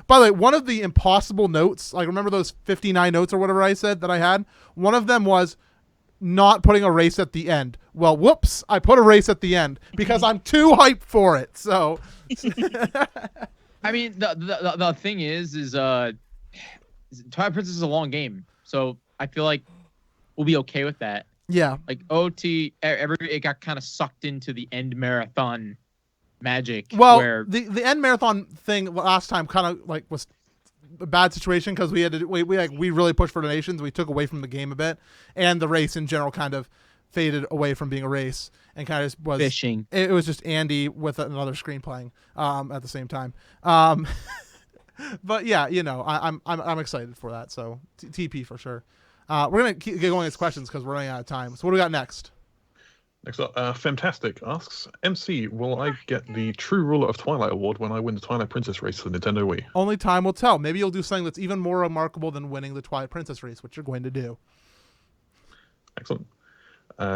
by the way, one of the impossible notes, like remember those 59 notes or whatever I said that I had? One of them was not putting a race at the end. Well, whoops, I put a race at the end because I'm too hyped for it. So I mean, the thing is Twilight Princess is a long game, so I feel like we'll be okay with that. yeah. Like OT, it got kind of sucked into the end marathon magic. Well, where the end marathon thing last time kind of like was a bad situation because we had to we really pushed for donations. We took away from the game a bit, and the race in general kind of faded away from being a race and kind of was fishing. It was just Andy with another screen playing at the same time. But yeah, you know, I'm excited for that. So TP for sure. We're gonna keep going with questions because we're running out of time. So what do we got next? Next up, Fantastic asks, MC, will I get the True Ruler of Twilight award when I win the Twilight Princess race for the Nintendo Wii? Only time will tell. Maybe you'll do something that's even more remarkable than winning the Twilight Princess race, which you're going to do. Excellent.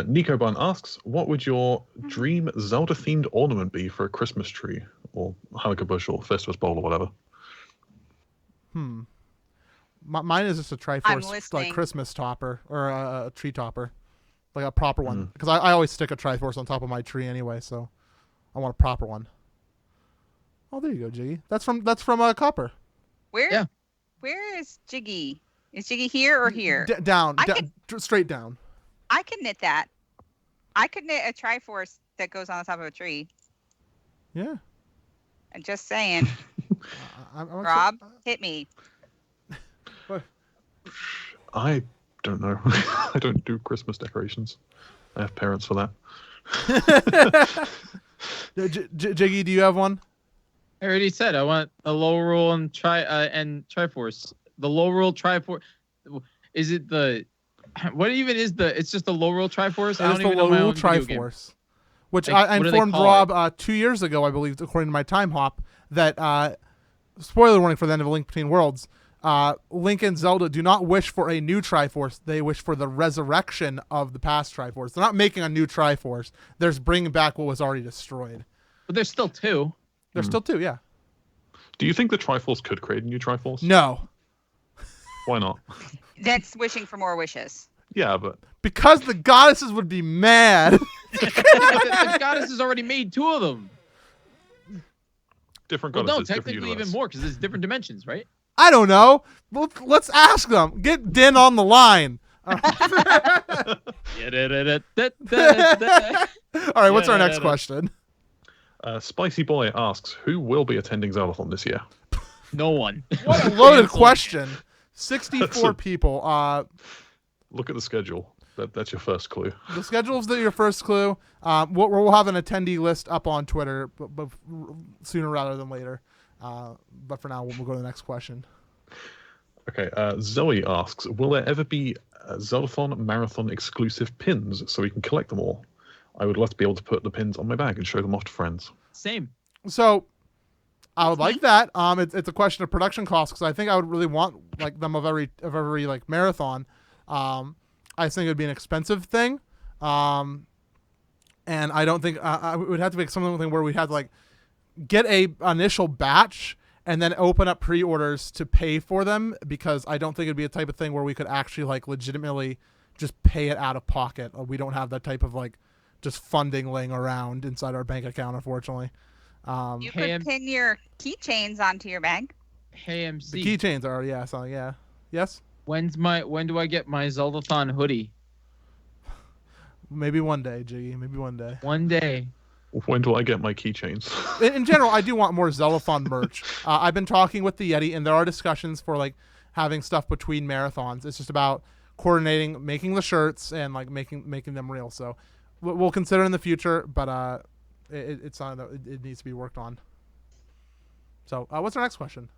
Nico Bun asks, what would your dream Zelda-themed ornament be for a Christmas tree, or Hanukkah bush, or Festivus bowl, or whatever? Mine is just a Triforce like Christmas topper or a tree topper, like a proper one. Because I always stick a Triforce on top of my tree anyway, so I want a proper one. Oh, there you go, Jiggy. That's from Copper. Where? Yeah. Where is Jiggy? Is Jiggy here or here? Down, straight down. I can knit that. I could knit a Triforce that goes on the top of a tree. Yeah. I'm just saying. Rob, hit me. I don't know. I don't do Christmas decorations. I have parents for that. Jiggy, do you have one? I already said I want a low roll and Triforce. The low roll Triforce. Is it the? What even is the? It's just a low roll Triforce. I don't even know my own video game. Triforce, which Like, I informed Rob 2 years ago, I believe, according to my time hop, that spoiler warning for the end of A Link Between Worlds. Link and Zelda do not wish for a new Triforce. They wish for the resurrection of the past Triforce. They're not making a new Triforce. They're just bringing back what was already destroyed. But there's still two. There's still two, yeah. Do you think the Triforce could create a new Triforce? No. Why not? That's wishing for more wishes. Yeah, but... Because the goddesses would be mad. The goddess has already made two of them. Different Well, goddesses, no, different technically universe. even more because there's different dimensions, right? I don't know. Let's ask them. Get Din on the line. All right, what's our next question? Spicy Boy asks, who will be attending Zeldathon this year? No one. What a loaded question. 64 people. Look at the schedule. That's your first clue. The schedule is your first clue. We'll have an attendee list up on Twitter, but sooner rather than later. But for now, we'll go to the next question. Okay, Zoe asks, will there ever be Zeldathon Marathon exclusive pins so we can collect them all? I would love to be able to put the pins on my bag and show them off to friends. Same. So, I would like that. It's a question of production costs because I think I would really want like them of every like marathon. I think it would be an expensive thing, and I don't think it would have to be something where we'd have to like get a initial batch and then open up pre-orders to pay for them, because I don't think it'd be a type of thing where we could actually like legitimately just pay it out of pocket. We don't have that type of like just funding laying around inside our bank account, unfortunately. You could pin your keychains onto your bag. Hey MC. The keychains are yes. When do I get my Zeldathon hoodie? Maybe one day, Jiggy. Maybe one day. One day. When do I get my keychains? In general, I do want more Zeldathon merch. I've been talking with the Yeti, and there are discussions for like having stuff between marathons. It's just about coordinating, making the shirts, and like making them real. So we'll consider in the future, but it's something that it needs to be worked on. So what's our next question?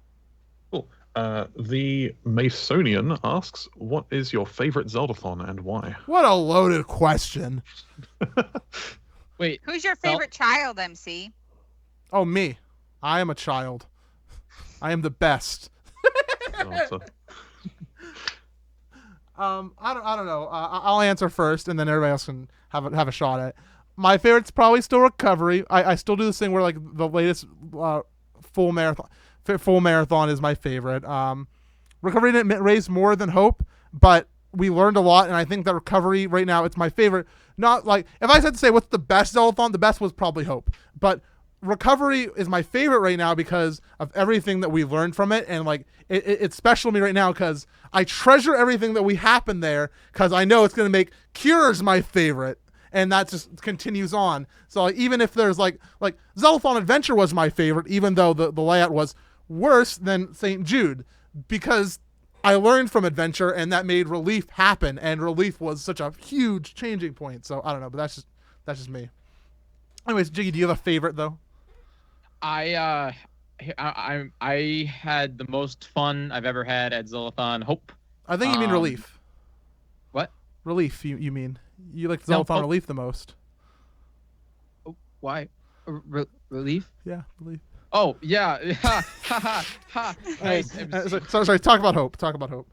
Cool. The Masonian asks, what is your favorite Zeldathon and why? What a loaded question. Wait. Who's your favorite child, MC? Oh, me. I am a child. I am the best. Oh, I don't know. I'll answer first, and then everybody else can have a shot at it. My favorite's probably still Recovery. I still do this thing where like the latest full marathon is my favorite. Recovery didn't raise more than Hope, but we learned a lot, and I think that Recovery right now, it's my favorite. Not like, if I had to say what's the best Zeldathon, the best was probably Hope. But Recovery is my favorite right now because of everything that we learned from it, and like it's special to me right now because I treasure everything that we happened there, because I know it's going to make Cures my favorite, and that just continues on. So like, even if there's like Zeldathon Adventure was my favorite, even though the layout was worse than St. Jude, because I learned from Adventure, and that made Relief happen, and Relief was such a huge changing point. So I don't know, but that's just me. Anyways, Jiggy, do you have a favorite though? I had the most fun I've ever had at Zeldathon Hope. I think you mean Relief. What? Relief, you mean? You like Zeldathon Hope. Relief the most. Why? Relief? Yeah, believe. Oh yeah. Ha ha ha. Nice. MC. Sorry. Talk about hope.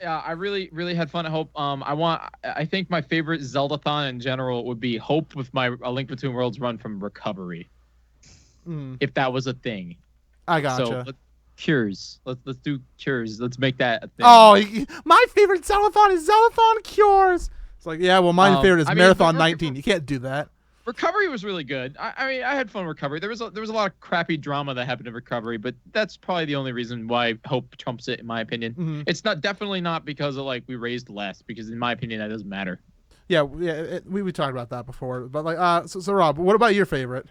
Yeah, I really had fun at Hope. I think my favorite Zeldathon in general would be Hope with my A Link Between Worlds run from Recovery, if that was a thing. I gotcha. So cures. Let's do cures. Let's make that a thing. Oh, my favorite Zeldathon is Zeldathon Cures. It's like, yeah, well, my favorite is Marathon 19. You can't do that. Recovery was really good. I mean, I had fun with Recovery. There was a lot of crappy drama that happened in Recovery, but that's probably the only reason why Hope trumps it, in my opinion. Mm-hmm. It's definitely not because of we raised less, because in my opinion that doesn't matter. Yeah, we talked about that before, but so Rob, what about your favorite?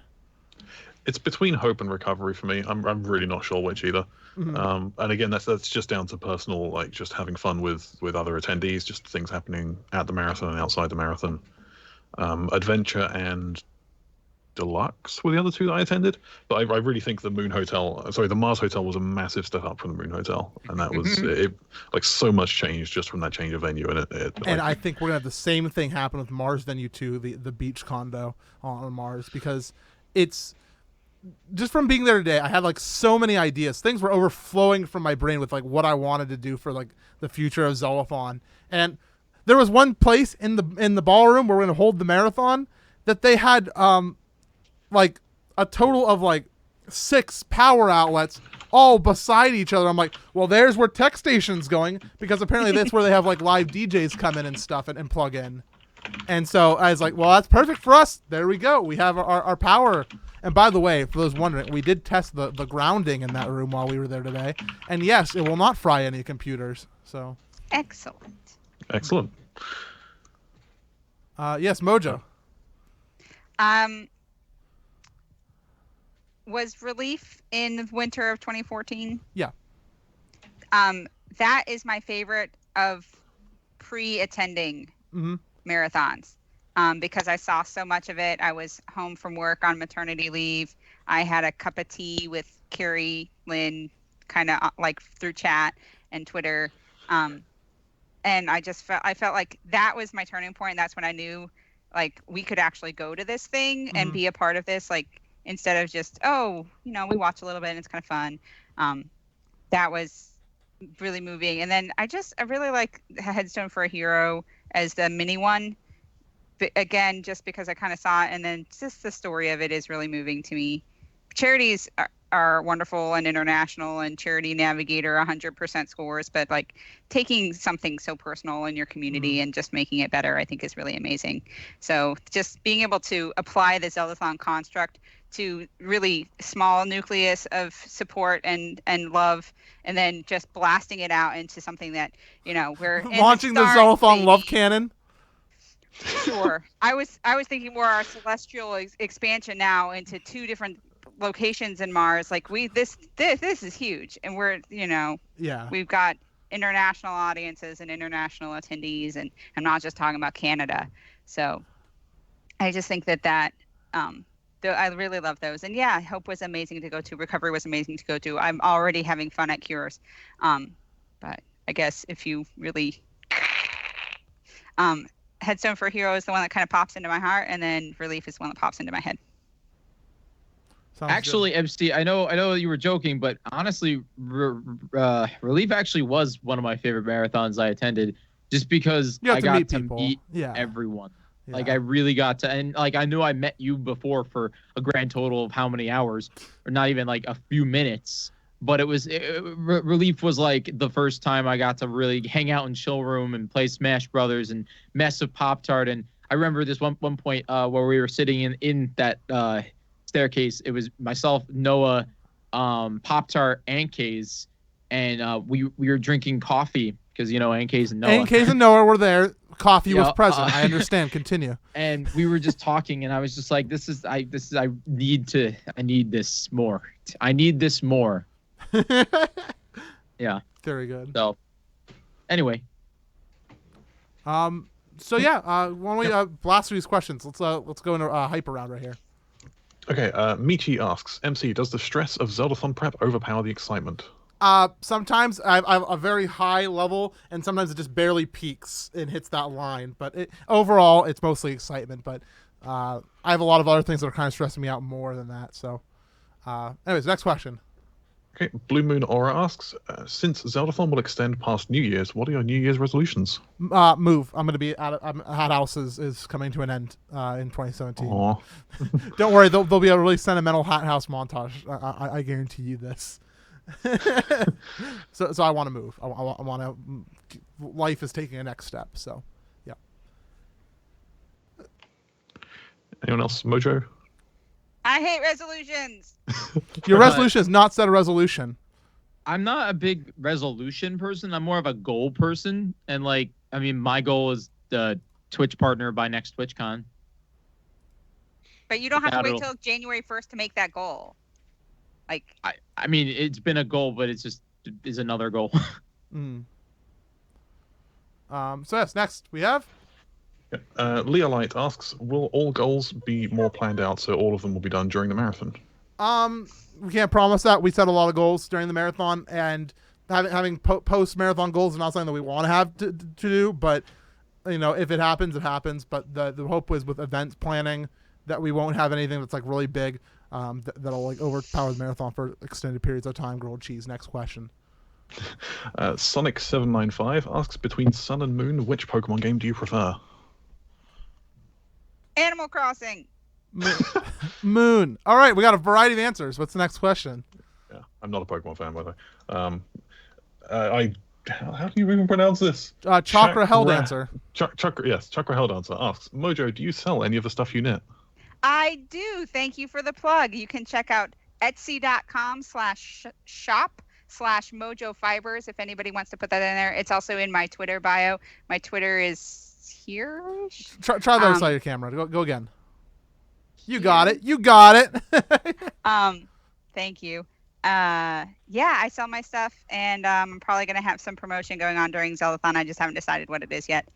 It's between Hope and Recovery for me. I'm really not sure which either. Mm-hmm. And again, that's just down to personal, just having fun with other attendees, just things happening at the marathon and outside the marathon. Adventure and Deluxe were the other two that I attended, but I really think the Mars Hotel was a massive step up from the Moon Hotel, and that was so much change just from that change of venue. And I think we're gonna have the same thing happen with Mars Venue 2, the beach condo on Mars, because it's just from being there today. I had so many ideas. Things were overflowing from my brain with what I wanted to do for the future of Zeldathon, and there was one place in the ballroom where we're going to hold the marathon that they had a total of 6 power outlets all beside each other. I'm like, well, there's where Tech Station's going, because apparently that's where they have live DJs come in and stuff and plug in. And so I was like, well, that's perfect for us. There we go. We have our power. And by the way, for those wondering, we did test the grounding in that room while we were there today. And yes, it will not fry any computers. So Excellent. Yes, Mojo. Was Relief in the winter of 2014? Yeah. That is my favorite of pre-attending marathons, because I saw so much of it. I was home from work on maternity leave. I had a cup of tea with Carrie Lynn, kind of through chat and Twitter. And I felt like that was my turning point. That's when I knew we could actually go to this thing and be a part of this, instead of just, we watch a little bit and it's kind of fun. That was really moving. And then I really like Headstone for a Hero as the mini one. But again, just because I kind of saw it, and then just the story of it is really moving to me. Charities are wonderful and international, and Charity Navigator 100% scores, but taking something so personal in your community and just making it better, I think is really amazing. So just being able to apply the Zeldathon construct to really small nucleus of support and love, and then just blasting it out into something that, we're launching the Zeldathon love cannon. Sure. I was thinking more our celestial expansion now into 2 different locations in Mars. This is huge, and we're we've got international audiences and international attendees, and I'm not just talking about Canada. So I just think that I really love those. And yeah, Hope was amazing to go to. Recovery was amazing to go to. I'm already having fun at Cures, but I guess if you really Headstone for a Hero is the one that kind of pops into my heart, and then Relief is the one that pops into my head. Sounds actually, good. MC, I know you were joking, but honestly, Relief actually was one of my favorite marathons I attended, just because I got to meet everyone. Yeah. I really got to, and I knew I met you before for a grand total of how many hours, or not even a few minutes. But Relief was the first time I got to really hang out in chill room and play Smash Brothers and mess with Pop-Tart. And I remember this one point where we were sitting in that staircase. It was myself, Noah, Pop-Tart, and Kays, and we were drinking coffee because NK's and Noah. NK's and Noah were there. Coffee was present. I understand. Continue. And we were just talking, and I was just like, I need this more. I need this more. Yeah. Very good. So, anyway. So yeah, why don't we blast through these questions? Let's go into hype around right here. Okay. Michi asks, MC, does the stress of Zeldathon prep overpower the excitement? Sometimes I have a very high level, and sometimes it just barely peaks and hits that line. But overall, it's mostly excitement. But I have a lot of other things that are kind of stressing me out more than that. So, anyways, next question. Okay, Blue Moon Aura asks, since Zeldathon will extend past New Year's, what are your New Year's resolutions? Move. I'm going to be Hat House is coming to an end in 2017. Aw. Don't worry, there'll be a really sentimental Hat House montage. I guarantee you this. so I want to move. I want to. Life is taking a next step. So, yeah. Anyone else? Mojo? I hate resolutions. Your resolution is not set a resolution. I'm not a big resolution person. I'm more of a goal person. And like, I mean, my goal is the Twitch partner by next TwitchCon. But you don't have to wait That'll- till January 1st to make that goal. Like, I mean, it's been a goal, but it's just is another goal. Mm. So yes, next we have. Leah Light asks, will all goals be more planned out so all of them will be done during the marathon? We can't promise that. We set a lot of goals during the marathon, and having post marathon goals is not something that we want to have to do. But if it happens, it happens. But the hope is with events planning that we won't have anything that's like really big that'll like overpower the marathon for extended periods of time. Grilled cheese. Next question. Sonic795 asks, between Sun and Moon, which Pokemon game do you prefer? Animal Crossing. Moon. All right, we got a variety of answers. What's the next question? Yeah, I'm not a Pokemon fan, by the way. How do you even pronounce this? Chakra Helldancer. Chakra Helldancer asks, Mojo, do you sell any of the stuff you knit? I do. Thank you for the plug. You can check out etsy.com/shop/Mojo Fibers if anybody wants to put that in there. It's also in my Twitter bio. My Twitter is here. Try the other side of your camera. Go again. You got it. You got it. Thank you. Yeah, I sell my stuff, and I'm probably gonna have some promotion going on during Zeldathon. I just haven't decided what it is yet.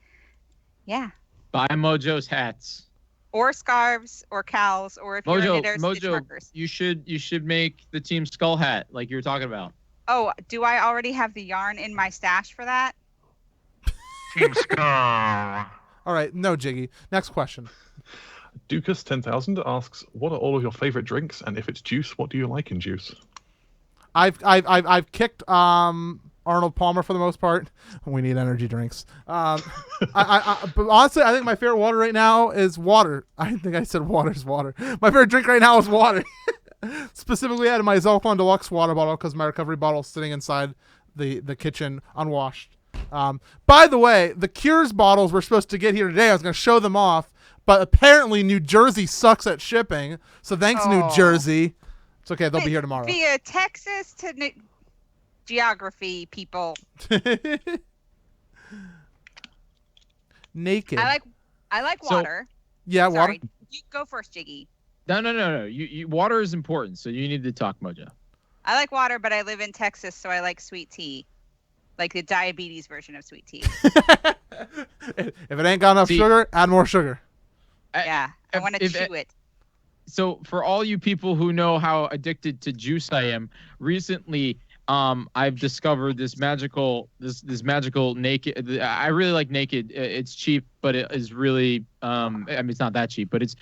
Yeah. Buy Mojo's hats. Or scarves, or cowls, or if you're a knitter, stitch Mojo, markers. you should make the Team Skull hat like you were talking about. Oh, do I already have the yarn in my stash for that? Team Skull. All right, no Jiggy. Next question. Dukas10000 asks, what are all of your favorite drinks, and if it's juice, what do you like in juice? I've kicked Arnold Palmer for the most part. We need energy drinks. But honestly, I think my favorite water right now is water. I think I said water is water. My favorite drink right now is water. Specifically out of my Zeldathon Deluxe water bottle because my recovery bottle is sitting inside the kitchen unwashed. By the way, the Cures bottles we're supposed to get here today, I was going to show them off, but apparently New Jersey sucks at shipping. So thanks, New Jersey. It's okay. They'll be here tomorrow. Via Texas to geography, people. Naked. I like water. Yeah, Sorry. water. You go first, Jiggy. No. You water is important, so you need to talk, Mojo. I like water, but I live in Texas, so I like sweet tea. Like the diabetes version of sweet tea. If it ain't got enough sugar, add more sugar. Yeah, I want to chew it. So for all you people who know how addicted to juice I am, recently I've discovered this magical Naked. I really like Naked. It's cheap, but it is really I mean it's not that cheap, but it's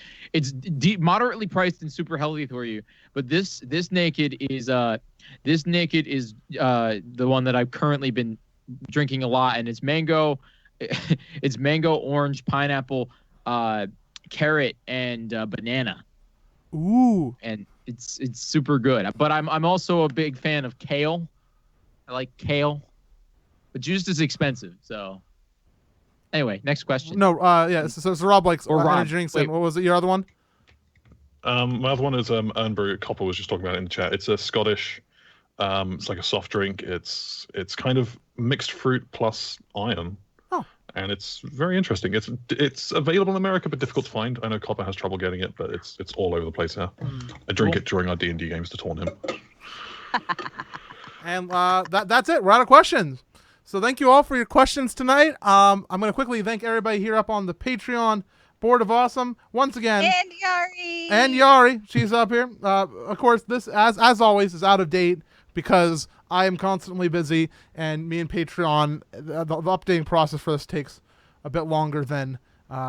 moderately priced and super healthy for you. But this Naked is the one that I've currently been drinking a lot, and it's mango, orange, pineapple, carrot, and banana. Ooh. And it's super good. But I'm also a big fan of kale. I like kale. But juice is expensive, so anyway, next question. No, yeah. So Rob likes Rob. energy drinks. And what was it? Your other one? My other one is Ernbrew. Copper was just talking about it in the chat. It's a Scottish. It's like a soft drink. It's kind of mixed fruit plus iron. Oh. And it's very interesting. It's available in America, but difficult to find. I know Copper has trouble getting it, but it's all over the place here. I drink it during our D&D games to taunt him. And that's it. We're out of questions. So thank you all for your questions tonight. I'm going to quickly thank everybody here up on the Patreon Board of Awesome once again. And Yari, she's up here. Of course, this as always is out of date because I am constantly busy, and me and Patreon, the updating process for this takes a bit longer than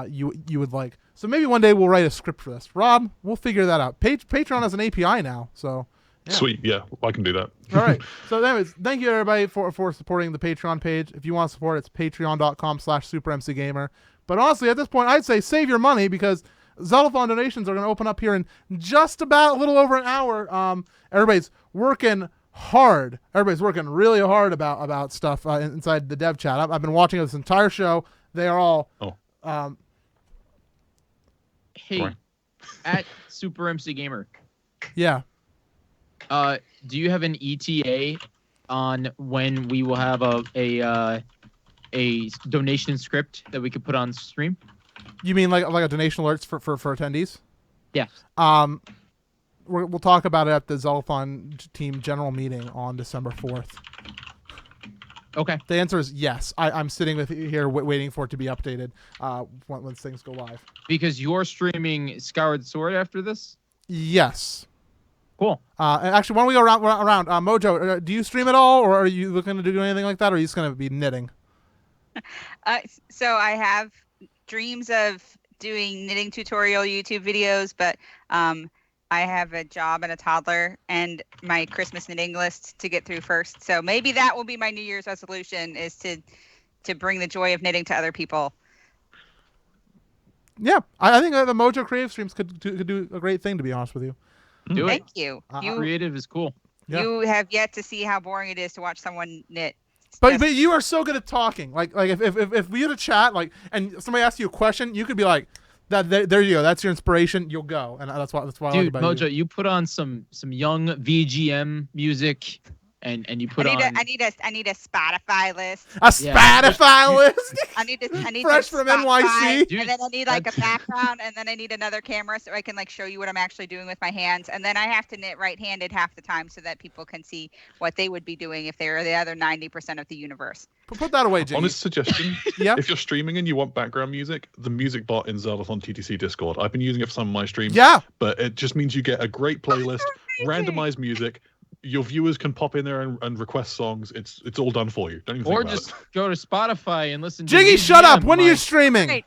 you would like. So maybe one day we'll write a script for this. Rob, we'll figure that out. Patreon has an API now, so. Yeah. Sweet, yeah, I can do that. All right. So anyways, thank you everybody for supporting the Patreon page. If you want to support, it's patreon.com/SuperMCGamer. But honestly, at this point, I'd say save your money because Zeldathon donations are going to open up here in just about a little over an hour. Everybody's working hard. Everybody's working really hard about stuff inside the dev chat. I've been watching this entire show. They are all. Hey, Sorry. at SuperMCGamer. Yeah. Do you have an ETA on when we will have a donation script that we could put on stream? You mean like a donation alerts for attendees? Yes. We'll talk about it at the Zeldathon team general meeting on December 4th. Okay. The answer is yes. I'm sitting with you here waiting for it to be updated when things go live. Because you're streaming Skyward Sword after this? Yes. Cool. And actually, why don't we go around? Mojo, do you stream at all, or are you looking to do anything like that, or are you just going to be knitting? So I have dreams of doing knitting tutorial YouTube videos, but I have a job and a toddler and my Christmas knitting list to get through first. So maybe that will be my New Year's resolution, is to bring the joy of knitting to other people. Yeah, I think the Mojo Creative streams could do a great thing, to be honest with you. Do it. Thank you. Creative is cool. Yeah. You have yet to see how boring it is to watch someone knit. But you are so good at talking. Like if we had a chat, and somebody asks you a question, you could be like, there you go. That's your inspiration. You'll go, and that's why. Dude, I like about Mojo, you put on some young VGM music, and you put I on. need a Spotify list. A Spotify list. I need Fresh from NYC. And then I need like a background, and then I need another camera so I can like show you what I'm actually doing with my hands. And then I have to knit right-handed half the time so that people can see what they would be doing if they were the other 90% of the universe. Put that away, Jiggy. Honest suggestion. Yeah. If you're streaming and you want background music, the music bot in Zeldathon TTC Discord. I've been using it for some of my streams. Yeah. But it just means you get a great playlist, randomized music. Your viewers can pop in there and request songs. It's all done for you. Don't even think Or about just it. go to Spotify and listen to Jiggy, shut up. When are you like- streaming? Great.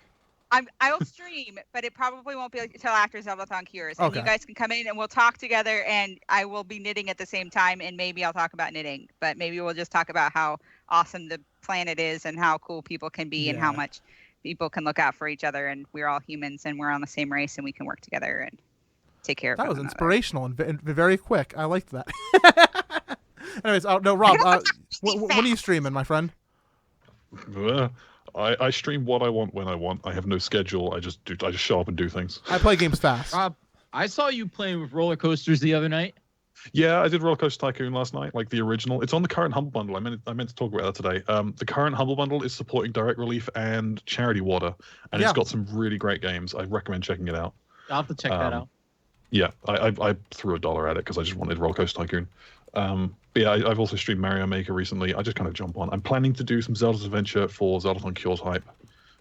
I'll stream, but it probably won't be until after Zeldathon Cures. And Okay. you guys can come in and we'll talk together, and I will be knitting at the same time, and maybe I'll talk about knitting, but maybe we'll just talk about how awesome the planet is and how cool people can be and how Yeah. much people can look out for each other, and we're all humans and we're on the same race and we can work together and take care of That was one another. inspirational and very quick. I liked that. Anyways, no, Rob, when are you streaming, my friend? I stream what I want when I want. I have no schedule. I just show up and do things. I play games fast. Rob, I saw you playing with roller coasters the other night. Yeah, I did Roller Coaster Tycoon last night, like the original. It's on the current Humble Bundle. I meant to talk about that today. The current Humble Bundle is supporting Direct Relief and Charity Water, and Yeah. it's got some really great games. I recommend checking it out. I'll have to check that out. Yeah, I threw $1 at it because I just wanted Roller Coaster Tycoon. But yeah, I've also streamed Mario Maker recently. I just kind of jump on. I'm planning to do some Zelda's Adventure for Zeldathon Cures hype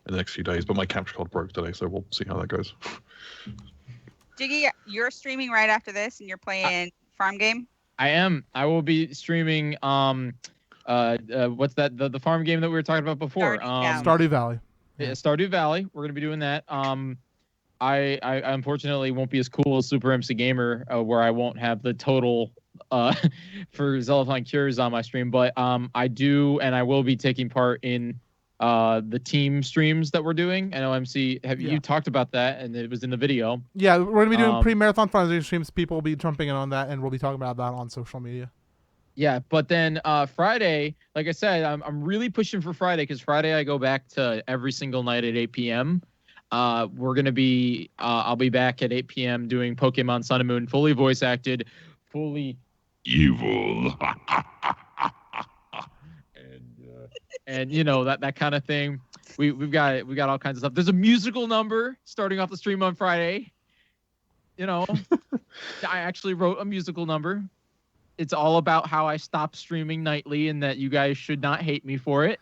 in the next few days, but my capture card broke today, so we'll see how that goes. Jiggy, you're streaming right after this and you're playing Farm Game? I am. I will be streaming. What's that? The farm game that we were talking about before. Stardew Valley. Stardew Valley. Yeah, Stardew Valley. We're gonna be doing that. I unfortunately won't be as cool as SuperMCGamer, where I won't have the total for Zeldathon Cures on my stream, but I do, and I will be taking part in the team streams that we're doing. I know MC, you talked about that, and it was in the video. Yeah, we're gonna be doing pre-marathon fundraising streams. People will be jumping in on that, and we'll be talking about that on social media. Yeah, but then Friday, like I said, I'm really pushing for Friday because Friday I go back to every single night at 8 p.m. We're gonna be, I'll be back at 8 p.m. doing Pokemon Sun and Moon, fully voice acted, fully evil, and you know that kind of thing. We've got all kinds of stuff. There's a musical number starting off the stream on Friday. You know, I actually wrote a musical number. It's all about how I stopped streaming nightly and that you guys should not hate me for it.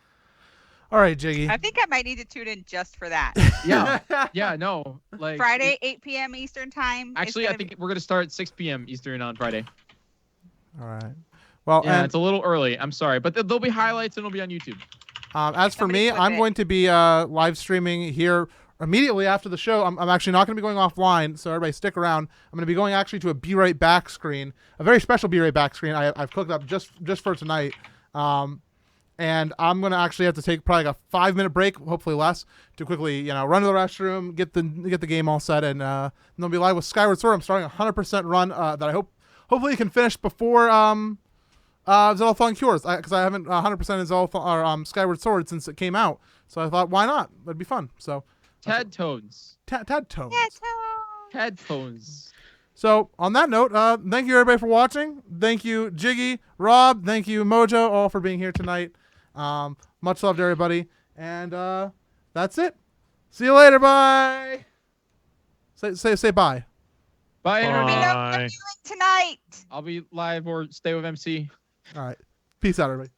All right, Jiggy. I think I might need to tune in just for that. Yeah, no. Like Friday, 8 p.m. Eastern time. Actually, I think we're going to start at 6 p.m. Eastern on Friday. All right. Well, Yeah, and it's a little early. I'm sorry. But there'll be highlights and it'll be on YouTube. as for Somebody me, flip I'm it. going to be live streaming here immediately after the show, I'm actually not going to be going offline, so everybody stick around. I'm going to be going actually to a Be Right Back screen, a very special Be Right Back screen I've cooked up just for tonight. And I'm going to actually have to take probably like a 5-minute break, hopefully less, to quickly, run to the restroom, get the game all set, and then I'll be live with Skyward Sword. I'm starting a 100% run that I hopefully can finish before Zeldathon Cures, because I haven't 100% in Zeldathon or Skyward Sword since it came out. So I thought, why not? That'd be fun. So Tad tones. Tad tones. Tad tones. So on that note, thank you everybody for watching. Thank you Jiggy, Rob. Thank you Mojo, all for being here tonight. Much love to everybody, and that's it. See you later. Bye. Say bye. Bye, Let me know internet. what I'm Bye. doing tonight. I'll be live or stay with MC. All right. Peace out, everybody.